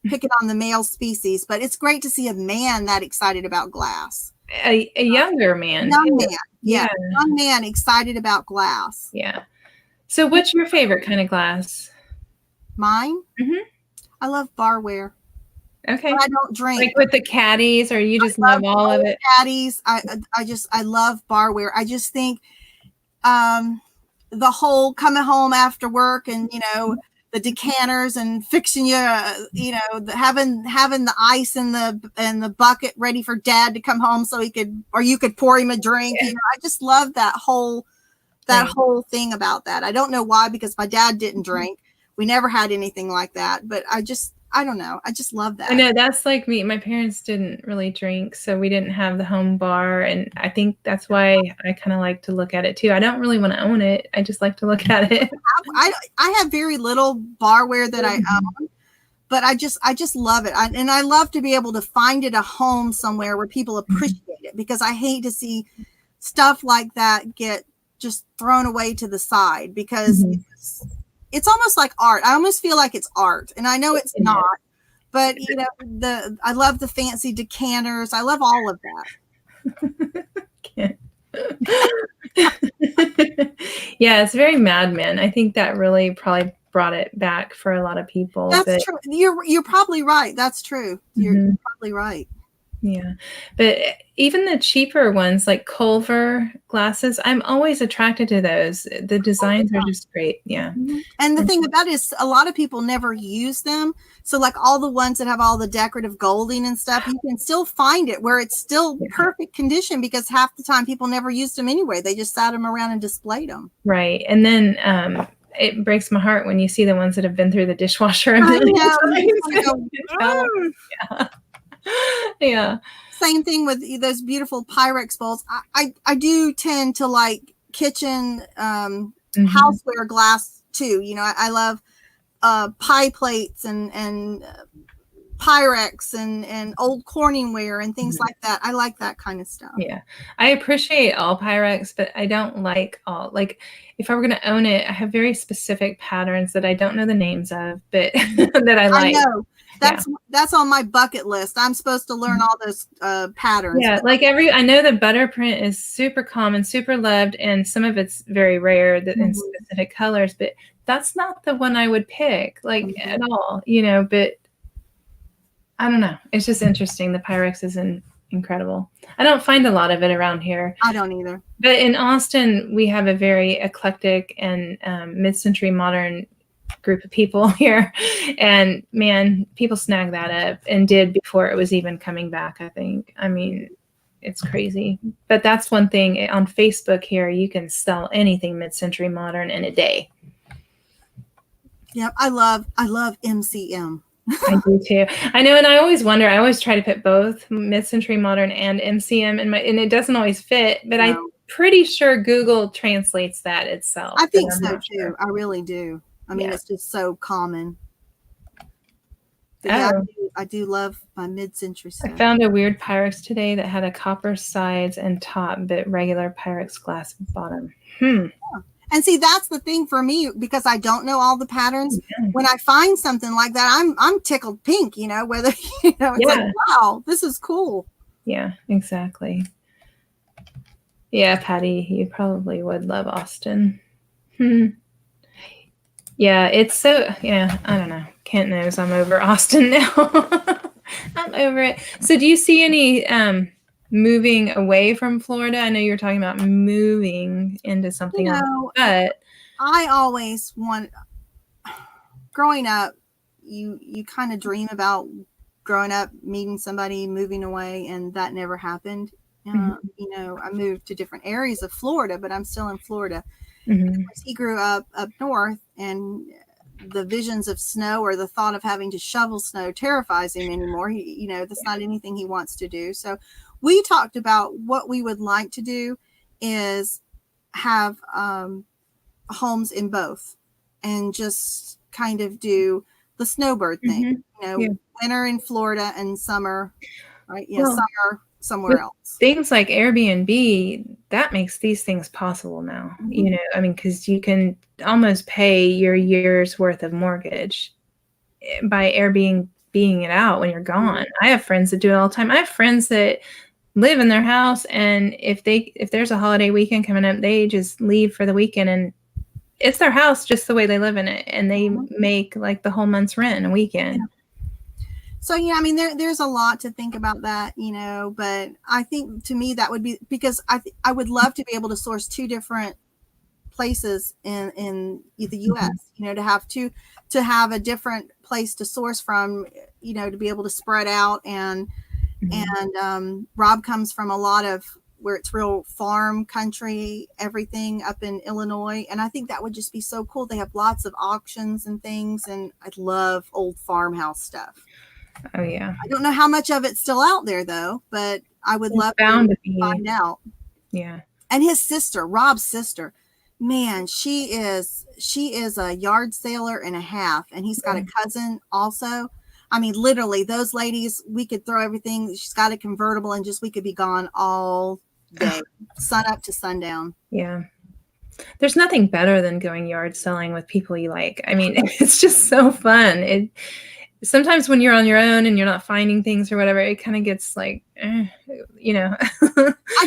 picking on the male species, but it's great to see a man that excited about glass. A younger man. Young man. Yeah. Young man excited about glass. Yeah. So what's your favorite kind of glass? Mine? I love barware. Okay. But I don't drink. Like with the caddies, or you just love all of it? Caddies. I love barware. I just think the whole coming home after work and, you know, the decanters and fixing you know, having the ice in the bucket ready for Dad to come home so he could, or you could pour him a drink. You know, I just love that whole thing about that. I don't know why, because my dad didn't drink. We never had anything like that, but I don't know. I just love that. I know, that's like me. My parents didn't really drink, so we didn't have the home bar. And I think that's why I kind of like to look at it too. I don't really want to own it. I just like to look at it. I have very little barware that I own, but I just love it. And I love to be able to find it a home somewhere where people appreciate it, because I hate to see stuff like that get just thrown away to the side, because it's almost like art. I almost feel like it's art, and I know it's not, but you know, I love the fancy decanters. I love all of that. Yeah, it's very Mad Men. I think that really probably brought it back for a lot of people. That's true. You're probably right. That's true. You're probably right. Yeah. But even the cheaper ones like Culver glasses, I'm always attracted to those. The designs are just great. Yeah. And the thing about it is a lot of people never use them. So like all the ones that have all the decorative golding and stuff, you can still find it where it's still perfect condition, because half the time people never used them anyway. They just sat them around and displayed them. Right. And then it breaks my heart when you see the ones that have been through the dishwasher. Yeah. Same thing with those beautiful Pyrex bowls. I do tend to like kitchen houseware glass too. You know, I love pie plates and Pyrex and old Corningware and things like that. I like that kind of stuff. Yeah. I appreciate all Pyrex, but I don't like all. Like, if I were going to own it, I have very specific patterns that I don't know the names of, but that I like. I know. That's on my bucket list. I'm supposed to learn all those patterns. Yeah, like I know the butter print is super common, super loved, and some of it's very rare in specific colors, but that's not the one I would pick, like at all, you know. But I don't know. It's just interesting. The Pyrex is incredible. I don't find a lot of it around here. I don't either. But in Austin, we have a very eclectic and mid-century modern group of people here, and man, people snag that up and did before it was even coming back. I think. I mean, it's crazy. But that's one thing on Facebook here. You can sell anything mid-century modern in a day. Yep, I love MCM. I do too. I know, and I always wonder. I always try to put both mid-century modern and MCM in and it doesn't always fit. But I'm pretty sure Google translates that itself. I think so too. Sure. I really do. I mean, it's just so common. But yeah, I do love my mid-century stuff. I found a weird Pyrex today that had a copper sides and top, but regular Pyrex glass bottom. Yeah. And see, that's the thing for me, because I don't know all the patterns. Yeah. When I find something like that, I'm tickled pink, whether, it's like, wow, this is cool. Yeah, exactly. Yeah, Patty, you probably would love Austin. Yeah, it's so, I don't know. Kent knows I'm over Austin now. I'm over it. So do you see any moving away from Florida? I know you were talking about moving into something else, but I always growing up, you kind of dream about growing up, meeting somebody, moving away, and that never happened. I moved to different areas of Florida, but I'm still in Florida. Of course, he grew up north, and the visions of snow or the thought of having to shovel snow terrifies him anymore. That's not anything he wants to do. So we talked about what we would like to do is have homes in both and just kind of do the snowbird thing, winter in Florida and summer, right? Yeah, summer somewhere else. Things like Airbnb, that makes these things possible now. Because you can almost pay your year's worth of mortgage by Airbnb being it out when you're gone. I have friends that do it all the time. I have friends that live in their house, and if there's a holiday weekend coming up, they just leave for the weekend, and it's their house just the way they live in it, and they make like the whole month's rent in a weekend. So, there's a lot to think about that, but I think to me that would be, because I would love to be able to source two different places in the U.S., to have a different place to source from, to be able to spread out. And Rob comes from a lot of where it's real farm country, everything up in Illinois. And I think that would just be so cool. They have lots of auctions and things. And I love old farmhouse stuff. Oh, yeah. I don't know how much of it's still out there, though, but I would love to find out. Yeah. And his sister, Rob's sister, man, she is a yard sailor and a half. And he's got a cousin also. I mean, literally, those ladies, we could throw everything. She's got a convertible, and we could be gone all day, sun up to sundown. Yeah. There's nothing better than going yard selling with people you like. I mean, it's just so fun. Sometimes when you're on your own and you're not finding things or whatever, it kind of gets like, I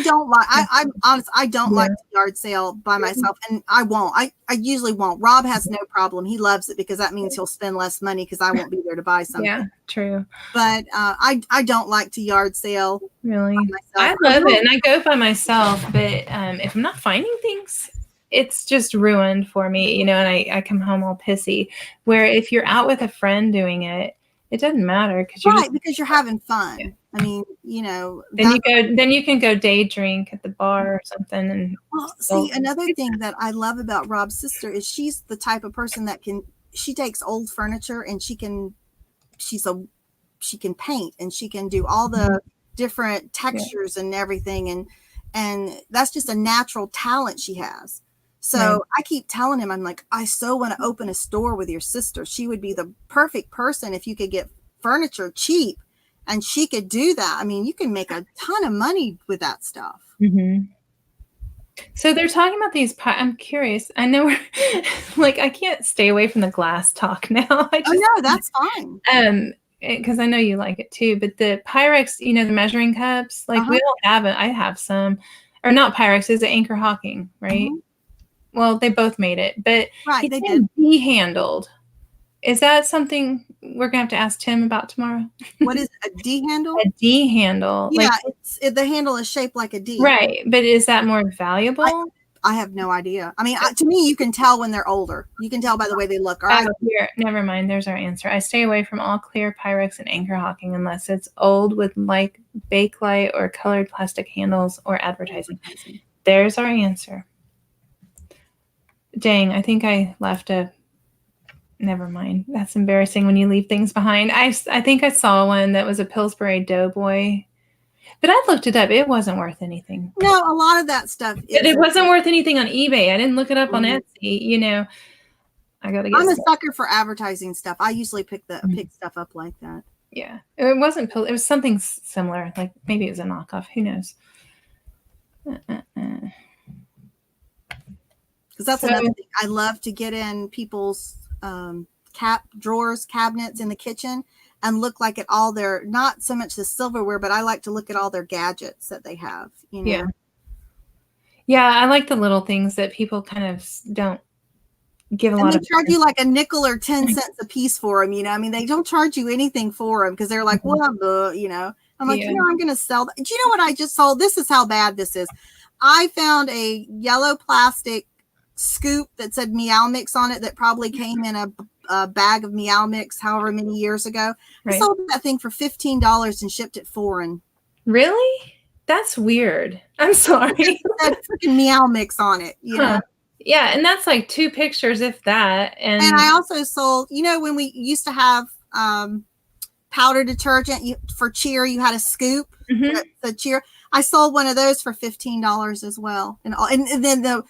don't like, I'm honest, I don't like to yard sale by myself, and I won't. I usually won't. Rob has no problem. He loves it because that means he'll spend less money because I won't be there to buy something. Yeah, true. But I don't like to yard sale. Really? I love it. And I go by myself, but if I'm not finding things, it's just ruined for me, and I come home all pissy. Where if you're out with a friend doing it, it doesn't matter because you're having fun. Yeah. I mean, then you can go day drink at the bar or something. And see, another thing that I love about Rob's sister is she's the type of person that she takes old furniture and she can paint, and she can do all the different textures and everything, and that's just a natural talent she has. So I keep telling him, I'm like, I so want to open a store with your sister. She would be the perfect person if you could get furniture cheap, and she could do that. I mean, you can make a ton of money with that stuff. So they're talking about these. I'm curious. I know I can't stay away from the glass talk now. No, that's fine. Because I know you like it too. But the Pyrex, the measuring cups, we all have it. I have some, or not Pyrex. Is it Anchor Hawking, right? Well, they both made it, but they did. D-handled. Is that something we're gonna have to ask Tim about tomorrow? What is a D handle? A D handle. Yeah, the handle is shaped like a D. Right, but is that more valuable? I have no idea. I mean, to me, you can tell when they're older. You can tell by the way they look. Here, never mind. There's our answer. I stay away from all clear Pyrex and Anchor Hawking unless it's old with Bakelite or colored plastic handles or advertising. There's our answer. Dang, I think I left a never mind. That's embarrassing when you leave things behind. I think I saw one that was a Pillsbury Doughboy, but I looked it up. It wasn't worth anything. No, a lot of that stuff. It wasn't worth anything on eBay. I didn't look it up on Etsy. You know, I gotta get. I'm a sucker for advertising stuff. I usually pick stuff up like that. Yeah, it wasn't. It was something similar. Like maybe it was a knockoff. Who knows? Because that's another thing. I love to get in people's drawers, cabinets in the kitchen and look like at all their, not so much the silverware, but I like to look at all their gadgets that they have. You know? Yeah, I like the little things that people kind of don't give a lot of. They charge you like a nickel or 10 cents a piece for them. You know, I mean, they don't charge you anything for them because they're like, well, you know, I'm like, you know, I'm going to sell that. Do you know what I just sold? This is how bad this is. I found a yellow plastic scoop that said Meow Mix on it that probably came in a bag of Meow Mix however many years ago. Right. I sold that thing for $15 and shipped it foreign. Really? That's weird. I'm sorry. It said freaking Meow Mix on it, you know. Yeah, and that's like 2 pictures, if that. And I also sold, you know, when we used to have powder detergent for Cheer, you had a scoop, the Cheer. I sold one of those for $15 as well, and then the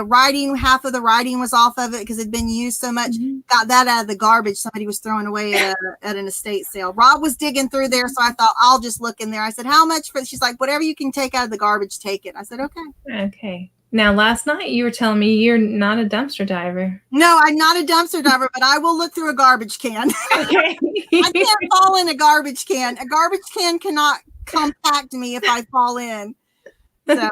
writing, half of the writing was off of it because it'd been used so much. Got that out of the garbage somebody was throwing away at an estate sale. Rob was digging through there, so I thought I'll just look in there. I said, "How much for?" She's like, "Whatever you can take out of the garbage, take it." I said, "Okay." Okay. Now, last night you were telling me you're not a dumpster diver. No, I'm not a dumpster diver, but I will look through a garbage can. Okay. I can't fall in a garbage can. A garbage can cannot compact me if I fall in. So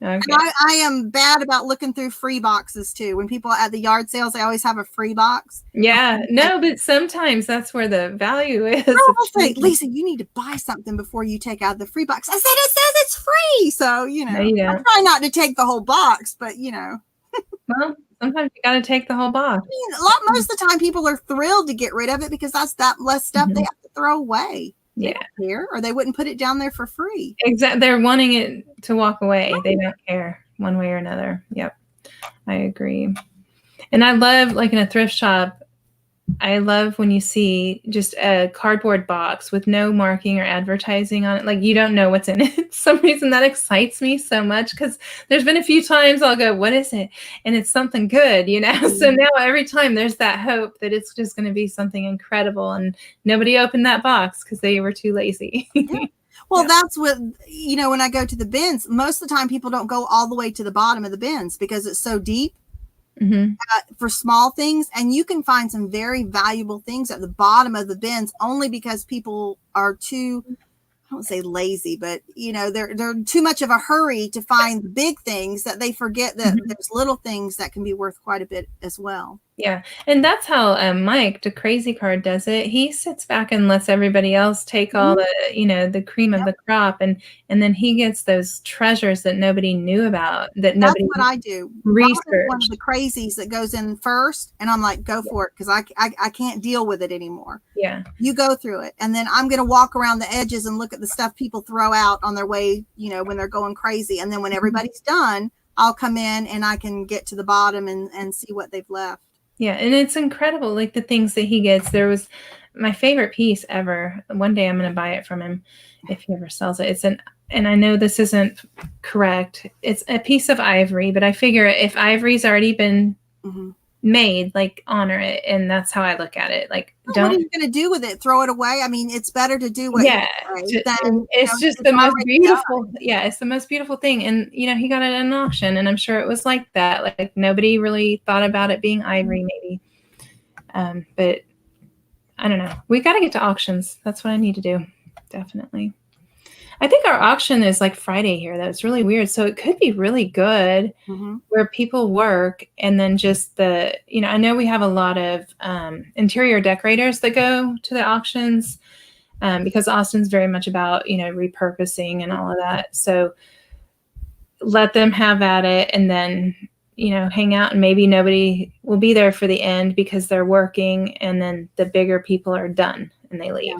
okay. I am bad about looking through free boxes too. When people at the yard sales, they always have a free box. Yeah, no, but sometimes that's where the value is. I'll say, Lisa, you need to buy something before you take out the free box. I said, it says it's free. So, you know, I try not to take the whole box, but you know. Well, sometimes you got to take the whole box. I mean, most of the time people are thrilled to get rid of it because that's that less stuff they have to throw away. They don't care, or they wouldn't put it down there for free. Exactly. They're wanting it to walk away. Right. They don't care one way or another. Yep. I agree. And I love, like in a thrift shop, I love when you see just a cardboard box with no marking or advertising on it. Like you don't know what's in it. For some reason that excites me so much because there's been a few times I'll go, what is it? And it's something good, you know? Mm-hmm. So now every time there's that hope that it's just going to be something incredible, and nobody opened that box because they were too lazy. Yeah. Well, that's what, you know, when I go to the bins, most of the time people don't go all the way to the bottom of the bins because it's so deep. For small things, and you can find some very valuable things at the bottom of the bins only because people are too, I don't say lazy, but you know, they're too much of a hurry to find the big things that they forget that there's little things that can be worth quite a bit as well. Yeah. And that's how Mike, the crazy card, does it. He sits back and lets everybody else take all the, you know, the cream of the crop. And then he gets those treasures that nobody knew about, that nobody That's what I do. Research. One of the crazies that goes in first. And I'm like, go for it. Because I can't deal with it anymore. Yeah. You go through it. And then I'm going to walk around the edges and look at the stuff people throw out on their way, you know, when they're going crazy. And then when everybody's done, I'll come in and I can get to the bottom and see what they've left. Yeah, and it's incredible, like the things that he gets. There was my favorite piece ever. One day I'm going to buy it from him if he ever sells it. And I know this isn't correct. It's a piece of ivory, but I figure if ivory's already been made, like honor it, and that's how I look at it. Like, what are you going to do with it? Throw it away? I mean, it's better to do what. Yeah, it's just the most beautiful. Done. Yeah, it's the most beautiful thing. And you know, he got it at an auction, and I'm sure it was like that. Like nobody really thought about it being ivory, maybe. But I don't know. We got to get to auctions. That's what I need to do. Definitely. I think our auction is like Friday here, though. It's really weird. So it could be really good where people work, and then just the, you know, I know we have a lot of interior decorators that go to the auctions because Austin's very much about, you know, repurposing and all of that. So let them have at it, and then, you know, hang out, and maybe nobody will be there for the end because they're working, and then the bigger people are done and they leave. Yeah.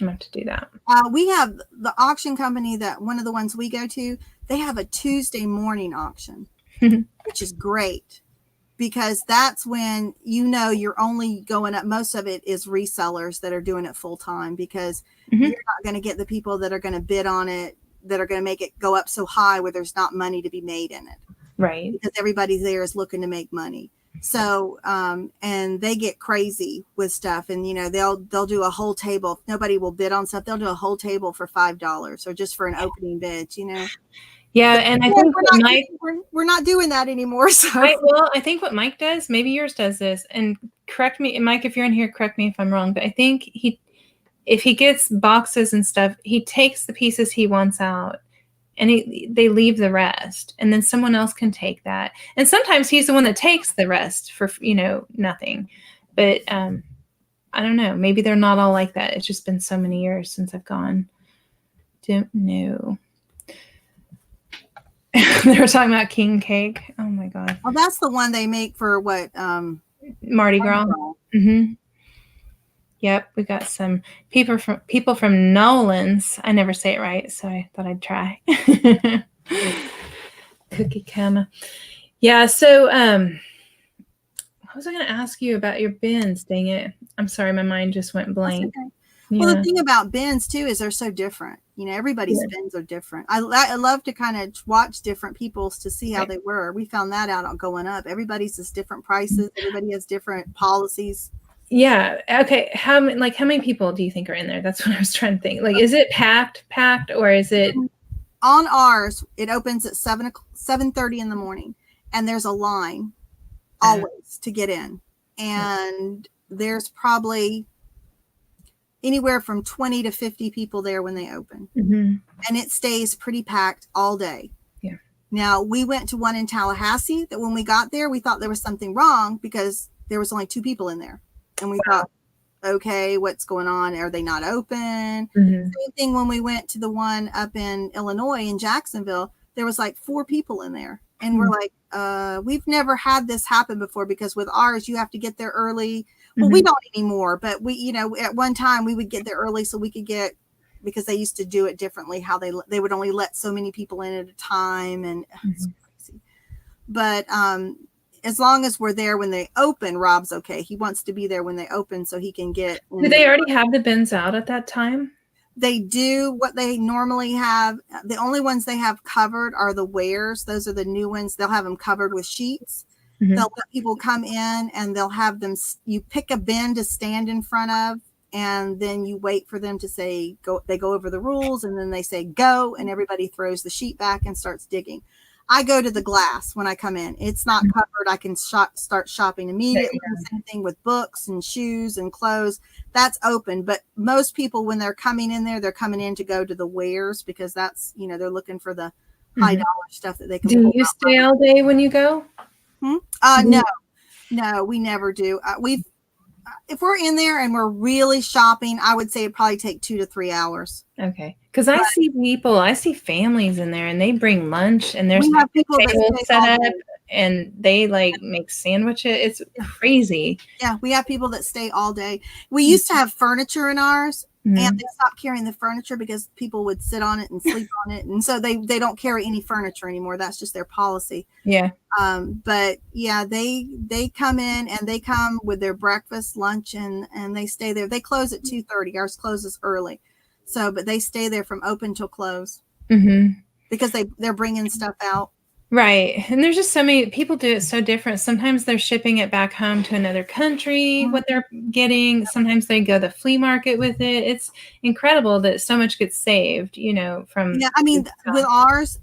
I have to do that. We have the auction company that one of the ones we go to, they have a Tuesday morning auction, which is great because that's when, you're only going up. Most of it is resellers that are doing it full time, because you're not going to get the people that are going to bid on it, that are going to make it go up so high where there's not money to be made in it. Right. Because everybody there is looking to make money. So, and they get crazy with stuff, and they'll do a whole table. If nobody will bid on stuff, they'll do a whole table for $5 or just for an opening bid. Yeah, and I think we're not doing that anymore. So, I think what Mike does, maybe yours does this, and correct me, Mike, if you're in here, correct me if I'm wrong. But I think if he gets boxes and stuff, he takes the pieces he wants out, and they leave the rest, and then someone else can take that. And sometimes he's the one that takes the rest for nothing. But I don't know. Maybe they're not all like that. It's just been so many years since I've gone. Don't know. They were talking about king cake. Oh my god. Well, that's the one they make for what? Mardi Gras. Mm-hmm. Yep, we got some people from Nolans. I never say it right, so I thought I'd try. Cookie Kama. Yeah, so what was I going to ask you about your bins? Dang it. I'm sorry, my mind just went blank. Okay. Well, the thing about bins too is they're so different. Everybody's bins are different. I love to kind of watch different people's to see how they were. We found that out going up. Everybody's just different prices. Everybody has different policies. Yeah. Okay. How many people do you think are in there? That's what I was trying to think. Like, is it packed, or is it? On ours, it opens at 7:30 in the morning, and there's a line always to get in, and there's probably anywhere from 20 to 50 people there when they open, and it stays pretty packed all day. Yeah. Now, we went to one in Tallahassee that when we got there, we thought there was something wrong because there was only 2 people in there. And we thought, okay, what's going on? Are they not open? Same thing when we went to the one up in Illinois in Jacksonville, there was like 4 people in there. And we're like, we've never had this happen before, because with ours, you have to get there early. Well, we don't anymore, but we, at one time we would get there early so we could get, because they used to do it differently, how they would only let so many people in at a time. And it's crazy. But, as long as we're there when they open, Rob's okay. He wants to be there when they open so he can get. Do they already have the bins out at that time? They do what they normally have. The only ones they have covered are the wares. Those are the new ones. They'll have them covered with sheets. They'll let people come in and they'll have them. You pick a bin to stand in front of, and then you wait for them to say go. They go over the rules, and then they say go, and everybody throws the sheet back and starts digging. I go to the glass when I come in. It's not covered. I can start shopping immediately. Same thing with books and shoes and clothes. That's open. But most people, when they're coming in there, they're coming in to go to the wares, because that's, they're looking for the high dollar stuff that they can. Do you stay all day when you go? No, we never do. If we're in there and we're really shopping, I would say it'd probably take 2 to 3 hours. Okay. Because I see families in there, and they bring lunch, and there's people tables set up, and they make sandwiches. It's crazy. Yeah, we have people that stay all day. We used to have furniture in ours, and they stopped carrying the furniture because people would sit on it and sleep on it, and so they don't carry any furniture anymore. That's just their policy. Yeah. But yeah, they come in, and they come with their breakfast, lunch, and they stay there. They close at 2:30. Ours closes early. So, but they stay there from open till close, because they're bringing stuff out. Right. And there's just so many people do it so different. Sometimes they're shipping it back home to another country, what they're getting. Sometimes they go to the flea market with it. It's incredible that so much gets saved, from. Yeah. I mean, with ours,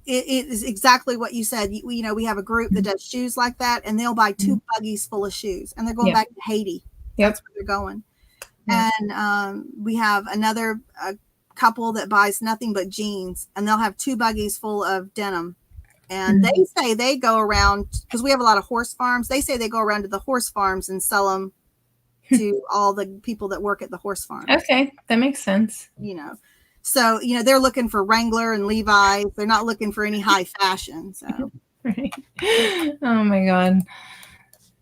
it is exactly what you said. We have a group that does shoes like that, and they'll buy 2 buggies full of shoes, and they're going back to Haiti. That's where they're going. And we have another couple that buys nothing but jeans, and they'll have 2 buggies full of denim. And they say they go around, because we have a lot of horse farms. They say they go around to the horse farms and sell them to all the people that work at the horse farm. Okay, that makes sense. So, they're looking for Wrangler and Levi's. They're not looking for any high fashion. So, right. Oh my God.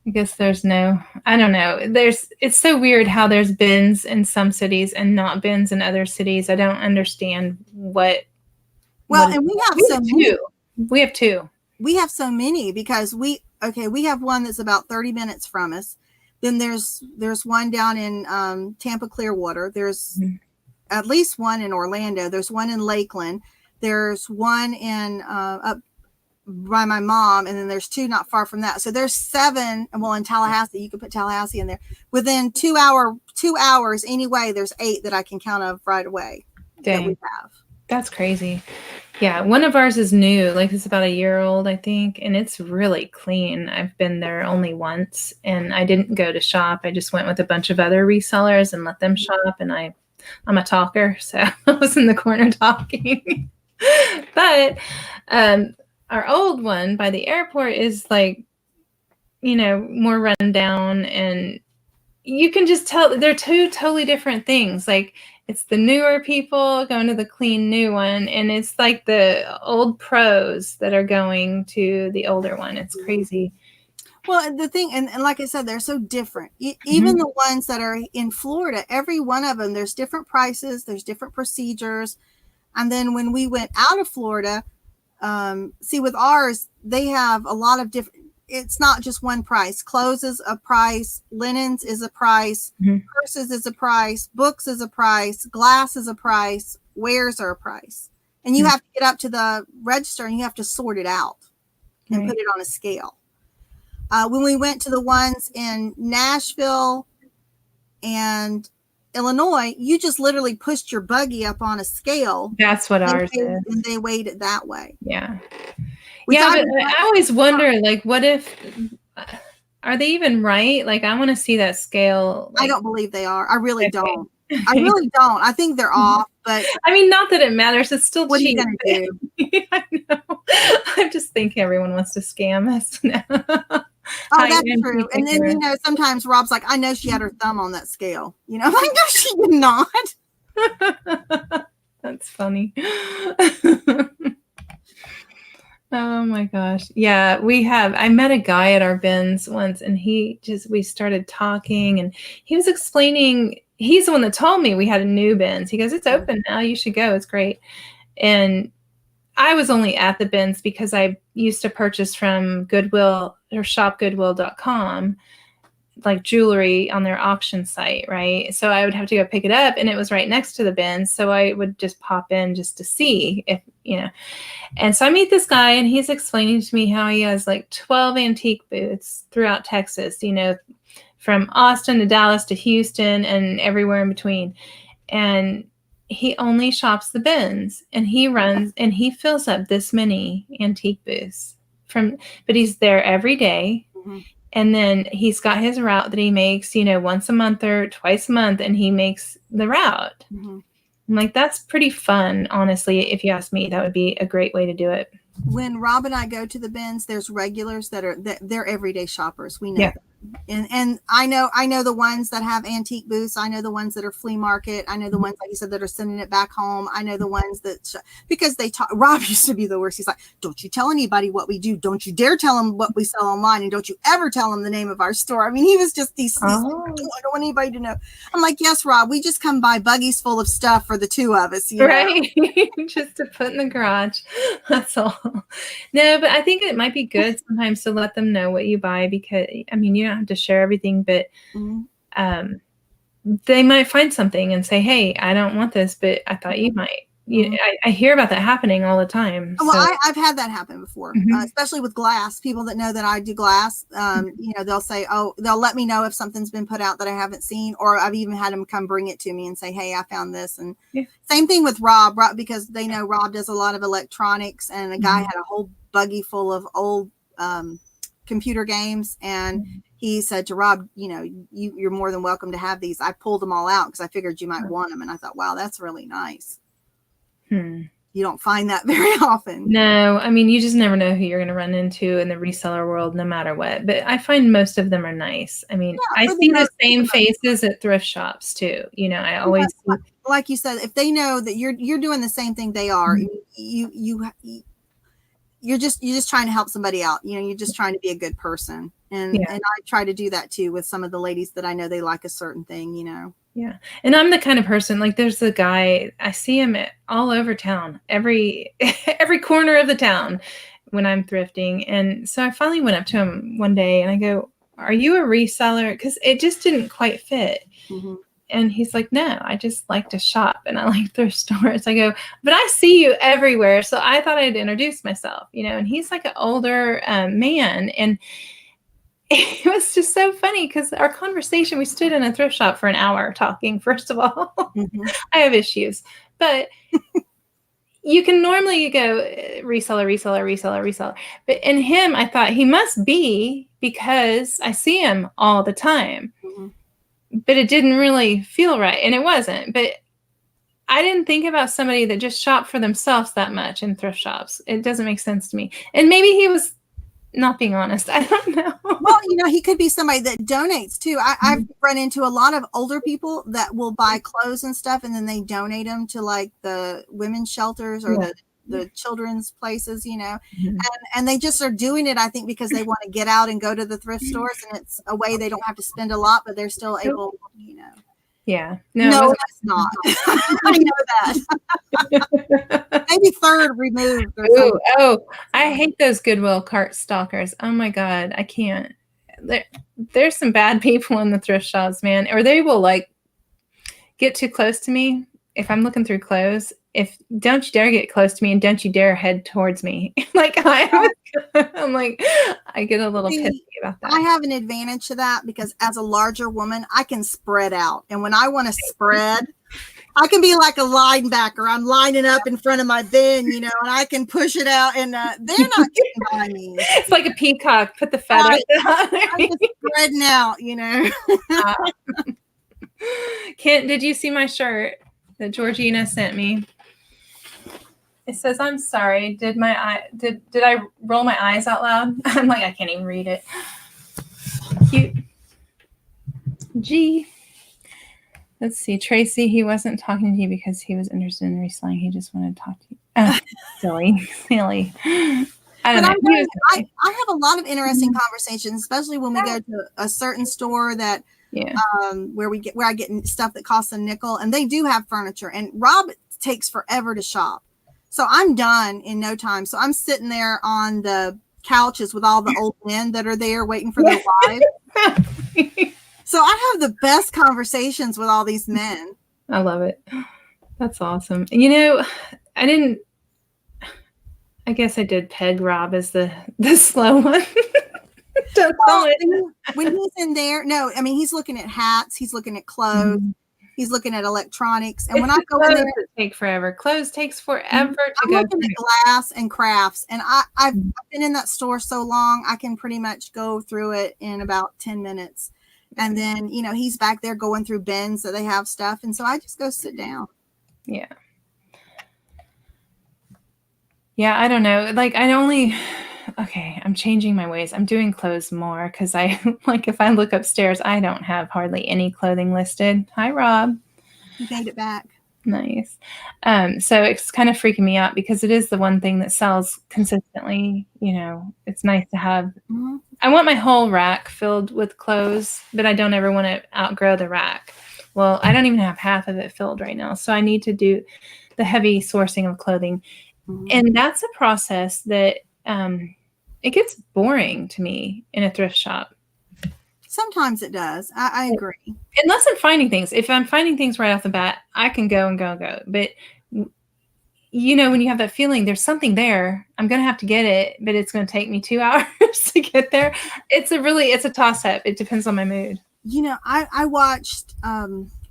I guess I don't know. It's so weird how there's bins in some cities and not bins in other cities. I don't understand what. Well, and we have so many. We have 2. We have so many because okay, we have one that's about 30 minutes from us. Then there's one down in Tampa Clearwater. There's at least one in Orlando. There's one in Lakeland. There's one in up by my mom, and then there's 2 not far from that. So there's 7. Well, in Tallahassee, you could put Tallahassee in there. Within 2 hours anyway, there's 8 that I can count of right away. Dang. That we have. That's crazy. Yeah, one of ours is new. Like, it's about a year old, I think, and it's really clean. I've been there only once, and I didn't go to shop. I just went with a bunch of other resellers and let them shop, and I'm a talker, so I was in the corner talking. But our old one by the airport is like, more run down, and you can just tell they're 2 totally different things. Like, it's the newer people going to the clean new one, and it's like the old pros that are going to the older one. It's crazy. Well, the thing, and like I said, they're so different. Even the ones that are in Florida, every one of them, there's different prices, there's different procedures. And then when we went out of Florida, see, with ours, they have a lot of different, it's not just one price. Clothes is a price, linens is a price, purses is a price, books is a price, glass is a price, wares are a price. And you have to get up to the register and you have to sort it out and put it on a scale. When we went to the ones in Nashville and Illinois, you just literally pushed your buggy up on a scale. That's what ours is. And they weighed it that way. Yeah. But I always wonder, like, what if, are they even right? Like, I want to see that scale. Like, I don't believe they are. I really don't. I really don't. I think they're off, but I mean, not that it matters. It's still what cheap. are you going to do? I know. I just think everyone wants to scam us now. Oh, that's true. And then, sometimes Rob's like, I know she had her thumb on that scale. I'm like, no, she did not. That's funny. Oh my gosh. Yeah, I met a guy at our bins once, and we started talking, and he was explaining, he's the one that told me we had a new bins. He goes, it's open now. You should go. It's great. And I was only at the bins because I used to purchase from Goodwill or shopgoodwill.com, like jewelry on their auction site, right? So I would have to go pick it up, and it was right next to the bins. So I would just pop in just to see if, And so I meet this guy, and he's explaining to me how he has like 12 antique booths throughout Texas, from Austin to Dallas to Houston and everywhere in between. And he only shops the bins, and he fills up this many antique booths but he's there every day. And then he's got his route that he makes, once a month or twice a month, and he makes the route. I'm like, that's pretty fun, honestly. If you ask me, that would be a great way to do it. When Rob and I go to the bins, there's regulars they're everyday shoppers. We know them. And I know the ones that have antique booths. I know the ones that are flea market. I know the ones, like you said, that are sending it back home. I know the ones that because they talk. Rob used to be the worst. He's like, don't you tell anybody what we do. Don't you dare tell them what we sell online, and don't you ever tell them the name of our store. I mean, he was just I don't want anybody to know. I'm like, yes, Rob, we just come by buggies full of stuff for the 2 of us, right? Just to put in the garage. That's all. No, but I think it might be good sometimes to let them know what you buy, because I mean, you don't have to share everything, but they might find something and say, hey, I don't want this, but I thought you might. I hear about that happening all the time. Well, I've had that happen before, especially with glass. People that know that I do glass, they'll say, they'll let me know if something's been put out that I haven't seen, or I've even had them come bring it to me and say, hey, I found this. And same thing with Rob, because they know Rob does a lot of electronics, and a guy had a whole buggy full of old computer games, and he said to Rob, you're more than welcome to have these. I pulled them all out because I figured you might want them. And I thought, wow, that's really nice. You don't find that very often. No, I mean, you just never know who you're going to run into in the reseller world, no matter what. But I find most of them are nice. I mean, I see the same faces at thrift shops too. I always see. Like you said, if they know that you're doing the same thing they are, you're just trying to help somebody out. You're just trying to be a good person. And I try to do that too with some of the ladies that I know they like a certain thing, Yeah. And I'm the kind of person, like, there's a guy, I see him all over town, every corner of the town, when I'm thrifting. And so I finally went up to him one day and I go, "Are you a reseller?" Because it just didn't quite fit. Mm-hmm. And he's like, "No, I just like to shop and I like thrift stores." I go, "But I see you everywhere." So I thought I'd introduce myself, and he's like an older man. And it was just so funny because our conversation, we stood in a thrift shop for an hour talking, first of all. Mm-hmm. I have issues, but you can normally go reseller. But in him, I thought he must be because I see him all the time. Mm-hmm. But it didn't really feel right. And it wasn't. But I didn't think about somebody that just shopped for themselves that much in thrift shops. It doesn't make sense to me. And maybe he was not being honest. I don't know. Well, he could be somebody that donates too. I've run into a lot of older people that will buy clothes and stuff, and then they donate them to like the women's shelters or the children's places, mm-hmm. and they just are doing it, I think, because they want to get out and go to the thrift stores, and it's a way they don't have to spend a lot, but they're still able, Yeah. No, that's not. I know that. Maybe third removed. Oh, I hate those Goodwill cart stalkers. Oh my God, I can't. There's some bad people in the thrift shops, man. Or they will like get too close to me if I'm looking through clothes. Don't you dare get close to me, and don't you dare head towards me. Like I'm like, I get a little pissy about that. I have an advantage to that because as a larger woman, I can spread out. And when I want to spread, I can be like a linebacker. I'm lining up in front of my bin, and I can push it out, and they're not getting by me. It's like a peacock. Put the feathers out. I'm just spreading out, Kent, did you see my shirt that Georgina sent me? It says, "I'm sorry. Did I roll my eyes out loud?" I'm like, I can't even read it. Cute. G. Let's see. Tracy, he wasn't talking to you because he was interested in reselling. He just wanted to talk to you. Oh, silly. I don't know. I have a lot of interesting conversations, especially when we go to a certain store that where I get stuff that costs a nickel, and they do have furniture. And Rob takes forever to shop. So I'm done in no time. So I'm sitting there on the couches with all the old men that are there waiting for their wives. So I have the best conversations with all these men. I love it. That's awesome. I guess I did peg Rob as the slow one. When he's in there, no, I mean, he's looking at hats. He's looking at clothes. Mm-hmm. He's looking at electronics. And when I go in there, take forever. Clothes takes forever to go. I'm looking at glass and crafts. And I've been in that store so long, I can pretty much go through it in about 10 minutes. And then, he's back there going through bins that they have stuff. And so I just go sit down. Yeah. Yeah, I don't know. Like, I'm changing my ways. I'm doing clothes more because if I look upstairs, I don't have hardly any clothing listed. Hi, Rob. You made it back. Nice. So it's kind of freaking me out because it is the one thing that sells consistently. It's nice to have. Mm-hmm. I want my whole rack filled with clothes, but I don't ever want to outgrow the rack. Well, I don't even have half of it filled right now. So I need to do the heavy sourcing of clothing. Mm-hmm. And that's a process that it gets boring to me in a thrift shop. Sometimes it does. I agree. Unless I'm finding things. If I'm finding things right off the bat, I can go and go. But, when you have that feeling, there's something there, I'm going to have to get it, but it's going to take me 2 hours to get there. It's a toss-up. It depends on my mood. I watched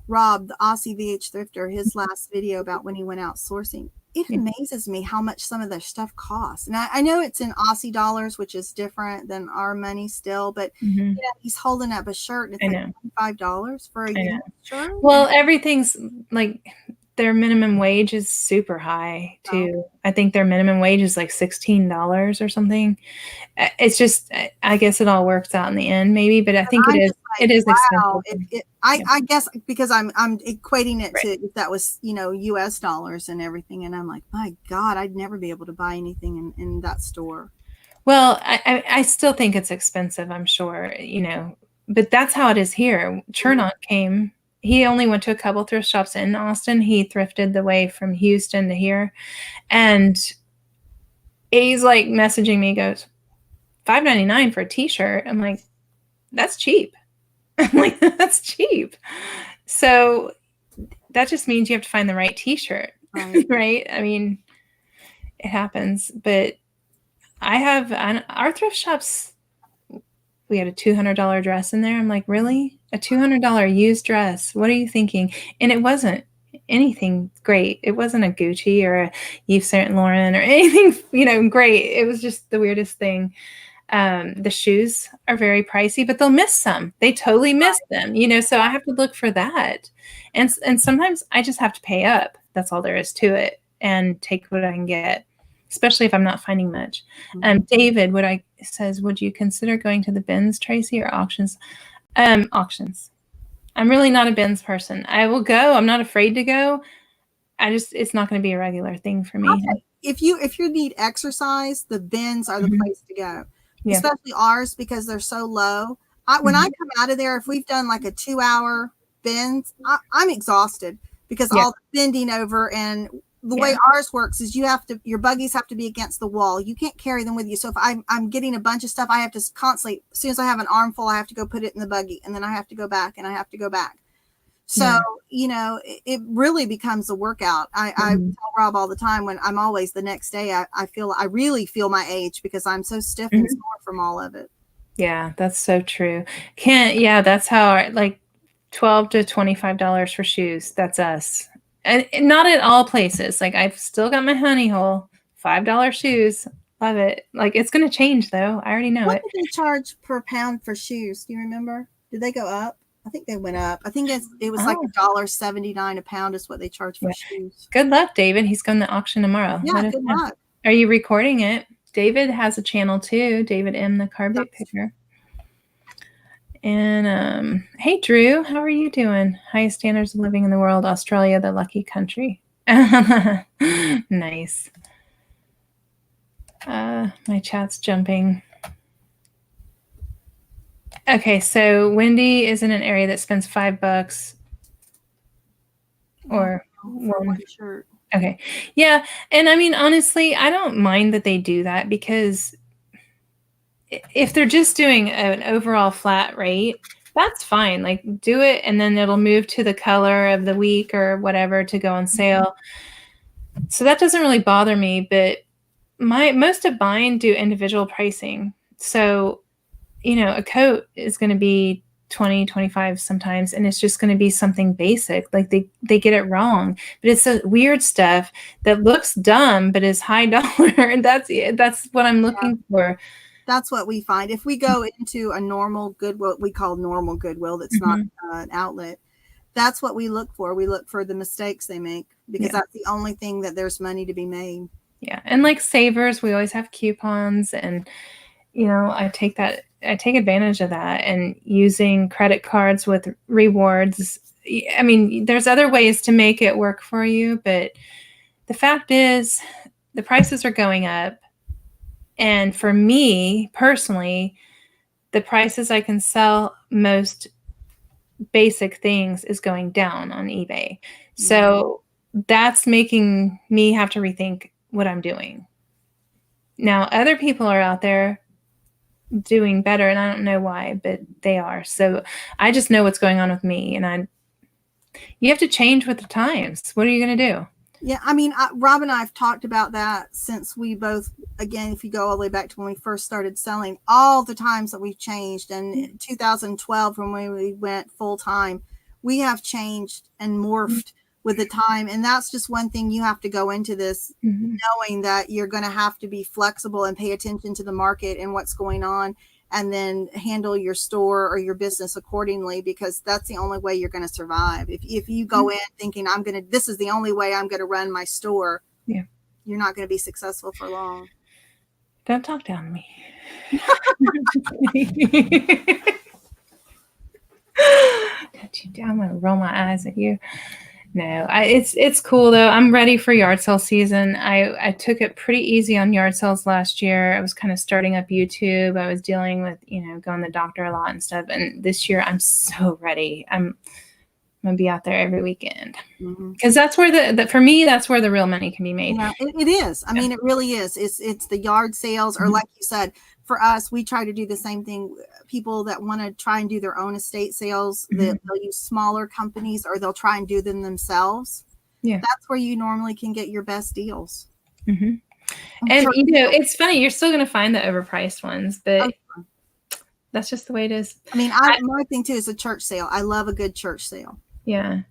Rob, the Aussie VH thrifter, his last video about when he went out sourcing. It amazes me how much some of their stuff costs. And I know it's in Aussie dollars, which is different than our money still, but he's holding up a shirt and it's like $5 for a unit shirt. Well, everything's like their minimum wage is super high too. I think their minimum wage is like $16 or something. It's just, I guess it all works out in the end maybe, but I think it is expensive. I guess because I'm equating it to if that was, US dollars and everything. And I'm like, my God, I'd never be able to buy anything in that store. Well, I still think it's expensive, I'm sure, but that's how it is here. Chernot came. He only went to a couple thrift shops in Austin. He thrifted the way from Houston to here. And he's like messaging me, goes, $5.99 for a t-shirt. I'm like, that's cheap. I'm like, that's cheap. So that just means you have to find the right t-shirt, right? I mean, it happens. But our thrift shops, we had a $200 dress in there. I'm like, really? A $200 used dress? What are you thinking? And it wasn't anything great. It wasn't a Gucci or a Yves Saint Laurent or anything, great. It was just the weirdest thing. The shoes are very pricey, but they'll miss some. They totally miss them, so I have to look for that. And sometimes I just have to pay up. That's all there is to it, and take what I can get, especially if I'm not finding much. David says, would you consider going to the bins, Tracy, or auctions? Auctions. I'm really not a bins person. I will go. I'm not afraid to go. It's not going to be a regular thing for me. Okay. If you need exercise, the bins are the place to go. Yeah. Especially ours, because they're so low. When I come out of there, if we've done like a 2-hour bins, I'm exhausted because all the bending over, and the way ours works is your buggies have to be against the wall. You can't carry them with you. So if I'm getting a bunch of stuff, I have to constantly, as soon as I have an armful, I have to go put it in the buggy, and then I have to go back and I have to go back. So, it really becomes a workout. I tell Rob all the time, when I'm always the next day, I really feel my age because I'm so stiff and sore from all of it. Yeah, that's so true. That's how $12 to $25 for shoes. That's us. And not at all places. Like, I've still got my honey hole, $5 shoes. Love it. Like, it's going to change though. I already know it. What did they charge per pound for shoes? Do you remember? Did they go up? I think they went up. I think it was like $1.79 a pound is what they charge for shoes. Good luck, David. He's going to auction tomorrow. Yeah, good luck. Are you recording it? David has a channel too. David M, the car boot picker. And hey, Drew, how are you doing? Highest standards of living in the world. Australia, the lucky country. Nice. My chat's jumping. Okay, so Wendy is in an area that spends $5 or one shirt. Okay. Yeah. And I mean, honestly, I don't mind that they do that, because if they're just doing an overall flat rate, that's fine. Like, do it, and then it'll move to the color of the week or whatever to go on sale. So that doesn't really bother me, but most of mine do individual pricing. So, a coat is going to be $20, $25 sometimes, and it's just going to be something basic. Like, they get it wrong, but it's a weird stuff that looks dumb but is high dollar. And that's what I'm looking for. That's what we find. If we go into a normal Goodwill, what we call normal Goodwill, that's not an outlet, that's what we look for. We look for the mistakes they make, because that's the only thing that there's money to be made. Yeah. And like Savers, we always have coupons, and I take advantage of that, and using credit cards with rewards. I mean, there's other ways to make it work for you, but the fact is the prices are going up. And for me personally, the prices I can sell most basic things is going down on eBay. So that's making me have to rethink what I'm doing. Now, other people are out there doing better, and I don't know why, but they are. So I just know what's going on with me, and you have to change with the times. What are you going to do? Yeah, I mean, Rob and I have talked about that since we both, again, if you go all the way back to when we first started selling, all the times that we've changed. And in 2012, when we went full time, we have changed and morphed with the time. And that's just one thing you have to go into this knowing that you're going to have to be flexible and pay attention to the market and what's going on, and then handle your store or your business accordingly, because that's the only way you're going to survive. If you go in thinking this is the only way I'm going to run my store, you're not going to be successful for long. Don't talk down to me. I'm going to roll my eyes at you. No, it's cool though. I'm ready for yard sale season. I took it pretty easy on yard sales last year. I was kind of starting up YouTube. I was dealing with, going to the doctor a lot and stuff. And this year I'm so ready. I'm going to be out there every weekend. Because that's where for me, that's where the real money can be made. Yeah, it is. I mean, it really is. It's the yard sales, or like you said, for us, we try to do the same thing. People that want to try and do their own estate sales, they'll use smaller companies, or they'll try and do them themselves. Yeah, that's where you normally can get your best deals. And it's funny, you're still going to find the overpriced ones, but that's just the way it is. I mean, my thing too is a church sale. I love a good church sale. Yeah.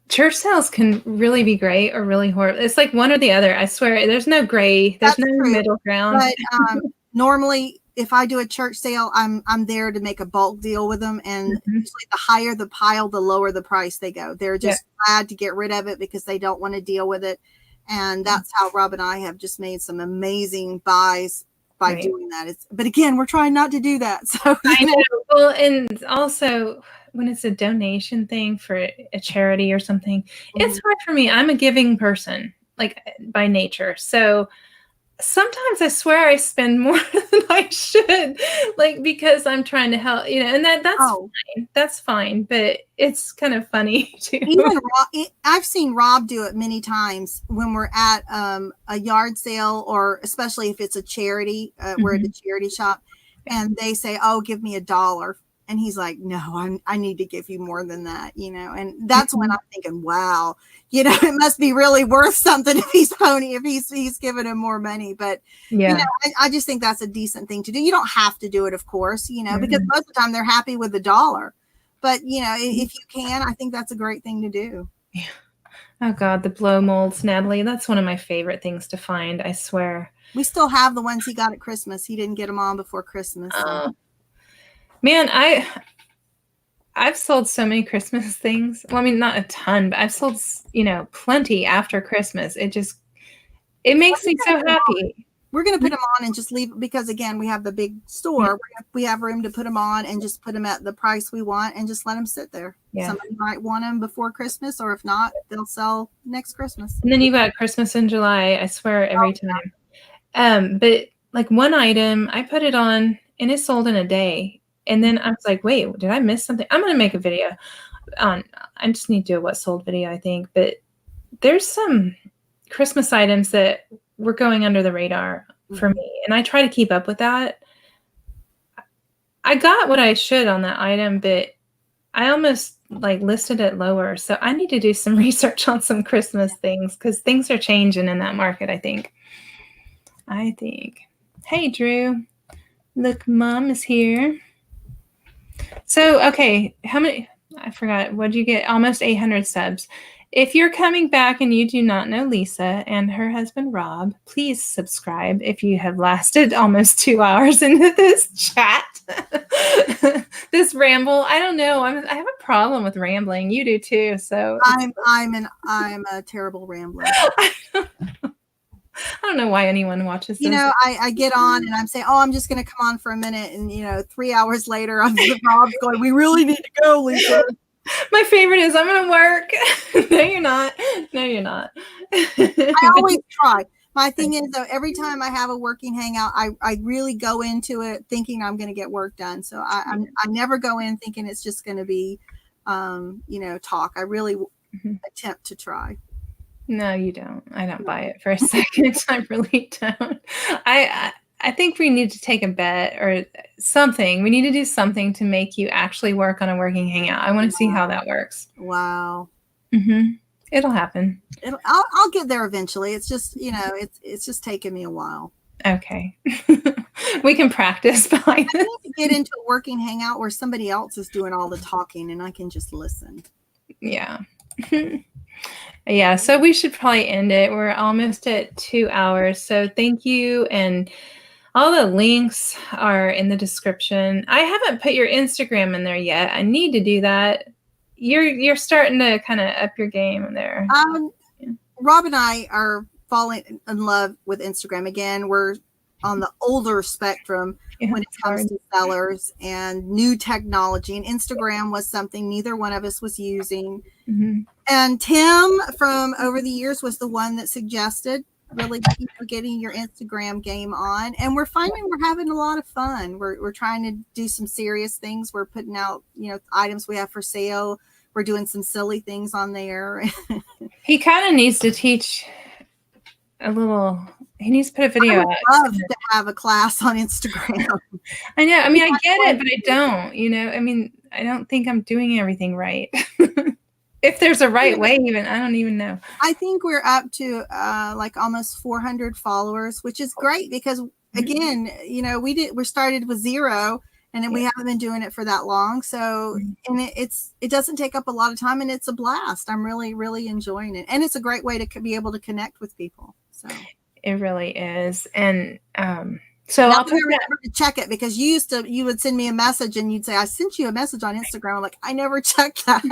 Church sales can really be great or really horrible. It's like one or the other. I swear, there's no gray. There's no middle ground. But normally, if I do a church sale, I'm there to make a bulk deal with them, and usually the higher the pile, the lower the price they go. They're just glad to get rid of it because they don't want to deal with it, and that's how Rob and I have just made some amazing buys by doing that. But again, we're trying not to do that. So I know. Well, and also when it's a donation thing for a charity or something, it's hard for me. I'm a giving person, like by nature. So sometimes I swear I spend more than I should, like because I'm trying to help, and that's fine. That's fine, but it's kind of funny too. Even I've seen Rob do it many times when we're at a yard sale, or especially if it's a charity. We're at a charity shop, and they say, "Oh, give me $1." And he's like, "No, I need to give you more than that," and that's when I'm thinking, wow, it must be really worth something if he's giving him more money. But, I just think that's a decent thing to do. You don't have to do it, of course, because most of the time they're happy with $1. But, if you can, I think that's a great thing to do. Yeah. Oh, God, the blow molds, Natalie. That's one of my favorite things to find, I swear. We still have the ones he got at Christmas. He didn't get them on before Christmas. So. Man, I've sold so many Christmas things. Well, I mean, not a ton, but I've sold, plenty after Christmas. It makes me so happy. We're going to put them on and just leave, because again, we have the big store. We have room to put them on and just put them at the price we want and just let them sit there. Yeah. Somebody might want them before Christmas, or if not, they'll sell next Christmas. And then you've got Christmas in July, I swear, every time. But like one item, I put it on and it sold in a day. And then I was like, wait, did I miss something? I'm going to make a video on, I just need to do a what sold video, I think. But there's some Christmas items that were going under the radar for me. And I try to keep up with that. I got what I should on that item, but I almost listed it lower. So I need to do some research on some Christmas things, because things are changing in that market, I think. Hey, Drew. Look, Mom is here. So, okay, how many? I forgot. What did you get? Almost 800 subs. If you're coming back and you do not know Lisa and her husband, Rob, please subscribe if you have lasted almost 2 hours into this chat. This ramble. I don't know. I have a problem with rambling. You do too. So I'm a terrible rambler. I don't know why anyone watches this. I get on and I'm saying, I'm just going to come on for a minute. And, 3 hours later, I'm going, we really need to go, Lisa. My favorite is, I'm going to work. No, you're not. No, you're not. I always try. My thing is, though, every time I have a working hangout, I really go into it thinking I'm going to get work done. So I never go in thinking it's just going to be, talk. I really attempt to try. No, you don't. I don't buy it for a second. I really don't. I think we need to take a bet or something. We need to do something to make you actually work on a working hangout. I want to see how that works. Wow. It'll happen. I'll get there eventually. It's just, it's just taken me a while. Okay. We can practice behind this. I need to get into a working hangout where somebody else is doing all the talking and I can just listen. Yeah. Yeah, so we should probably end it. We're almost at 2 hours. So thank you. And all the links are in the description. I haven't put your Instagram in there yet. I need to do that. You're starting to kind of up your game there. Rob and I are falling in love with Instagram. Again, we're on the older spectrum when it comes to sellers and new technology. And Instagram was something neither one of us was using. And Tim from over the years was the one that suggested really getting your Instagram game on. And we're finding we're having a lot of fun. We're trying to do some serious things. We're putting out, items we have for sale. we're doing some silly things on there. He kind of needs to teach a little. He needs to put a video out. I would love to have a class on Instagram. I know. I mean, I get it, but I don't. You know, I mean, I don't think I'm doing everything right. If there's a right way, even I don't even know. I think we're up to like almost 400 followers, which is great because again, you know, we started with 0 and we haven't been doing it for that long. So, and it doesn't take up a lot of time and it's a blast. I'm really, really enjoying it. And it's a great way to be able to connect with people. So it really is. And, so I'll remember to check it because you would send me a message and you'd say, I sent you a message on Instagram. I'm like, I never checked that.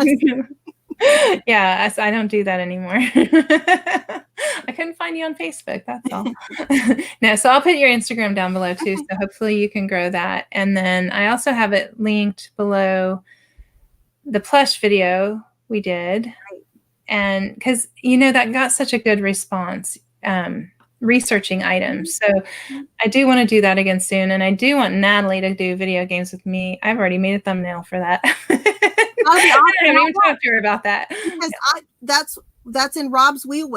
Yeah, I don't do that anymore. I couldn't find you on Facebook. That's all. No, so I'll put your Instagram down below too. So hopefully you can grow that. And then I also have it linked below the Plush video we did. And because, you know, that got such a good response, researching items. So I do want to do that again soon. And I do want Natalie to do video games with me. I've already made a thumbnail for that. I haven't even talked to her about that. Because that's in Rob's wheel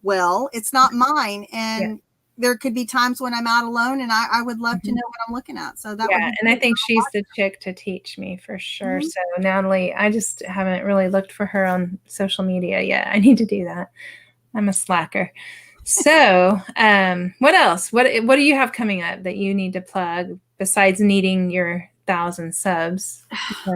well. It's not mine. And there could be times when I'm out alone and I would love to know what I'm looking at. So that would be and I think she's the chick to teach me for sure. So Natalie, I just haven't really looked for her on social media yet. I need to do that. I'm a slacker. So what else? What do you have coming up that you need to plug besides needing your 1,000 subs?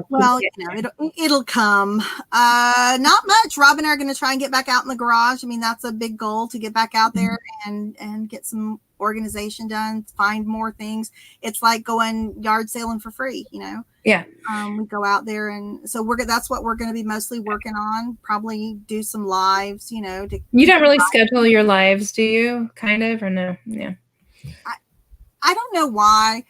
Well, you know, it'll come. Not much. Rob and I are going to try and get back out in the garage. I mean, that's a big goal, to get back out there and get some organization done, find more things. It's like going yard sailing for free, you know? Yeah. We go out there, and so that's what we're going to be mostly working on. Probably do some lives, you know. You don't really schedule your lives, do you? Kind of, or no? Yeah. I don't know why.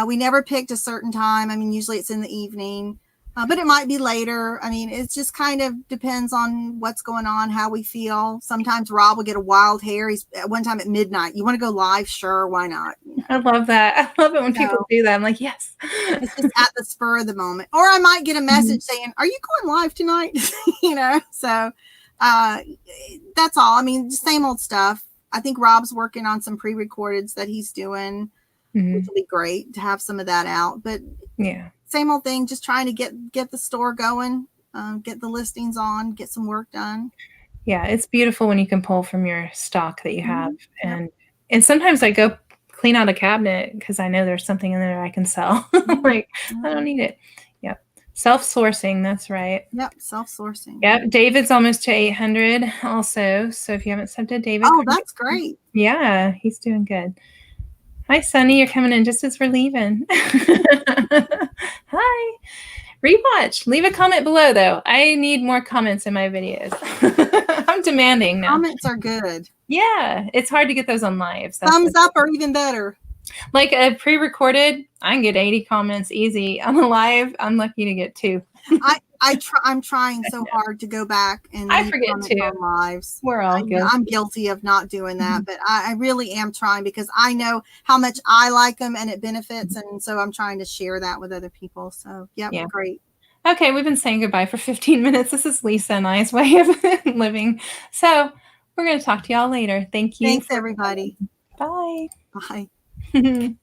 We never picked a certain time. I mean, usually it's in the evening, but it might be later. I mean, it just kind of depends on what's going on, how we feel. Sometimes Rob will get a wild hair. He's at one time at midnight. You want to go live? Sure. Why not? You know? I love that. I love it when people do that. I'm like, yes. It's just at the spur of the moment. Or I might get a message saying, are you going live tonight? You know, so that's all. I mean, same old stuff. I think Rob's working on some pre-recordeds that he's doing. Which will be great to have some of that out, but same old thing, just trying to get the store going, get the listings on, get some work done. Yeah, it's beautiful when you can pull from your stock that you have. And sometimes I go clean out a cabinet because I know there's something in there I can sell. Like, I don't need it. Yep. Self-sourcing, that's right. Yep, self-sourcing. Yep, David's almost to 800 also. So if you haven't subbed to David. Oh, that's great. Yeah, he's doing good. Hi, Sunny. You're coming in just as we're leaving. Hi. Rewatch. Leave a comment below, though. I need more comments in my videos. I'm demanding now. Comments are good. Yeah. It's hard to get those on lives. Thumbs up are even better. Like a pre-recorded, I can get 80 comments easy. On a live, I'm lucky to get 2. I'm trying so hard to go back and I forget too. On lives. We're all guilty. I'm guilty of not doing that, but I really am trying because I know how much I like them and it benefits, and so I'm trying to share that with other people. So yeah, great. Okay, we've been saying goodbye for 15 minutes. This is Lisa and I's way of living. So we're going to talk to y'all later. Thank you. Thanks, everybody. Bye. Bye.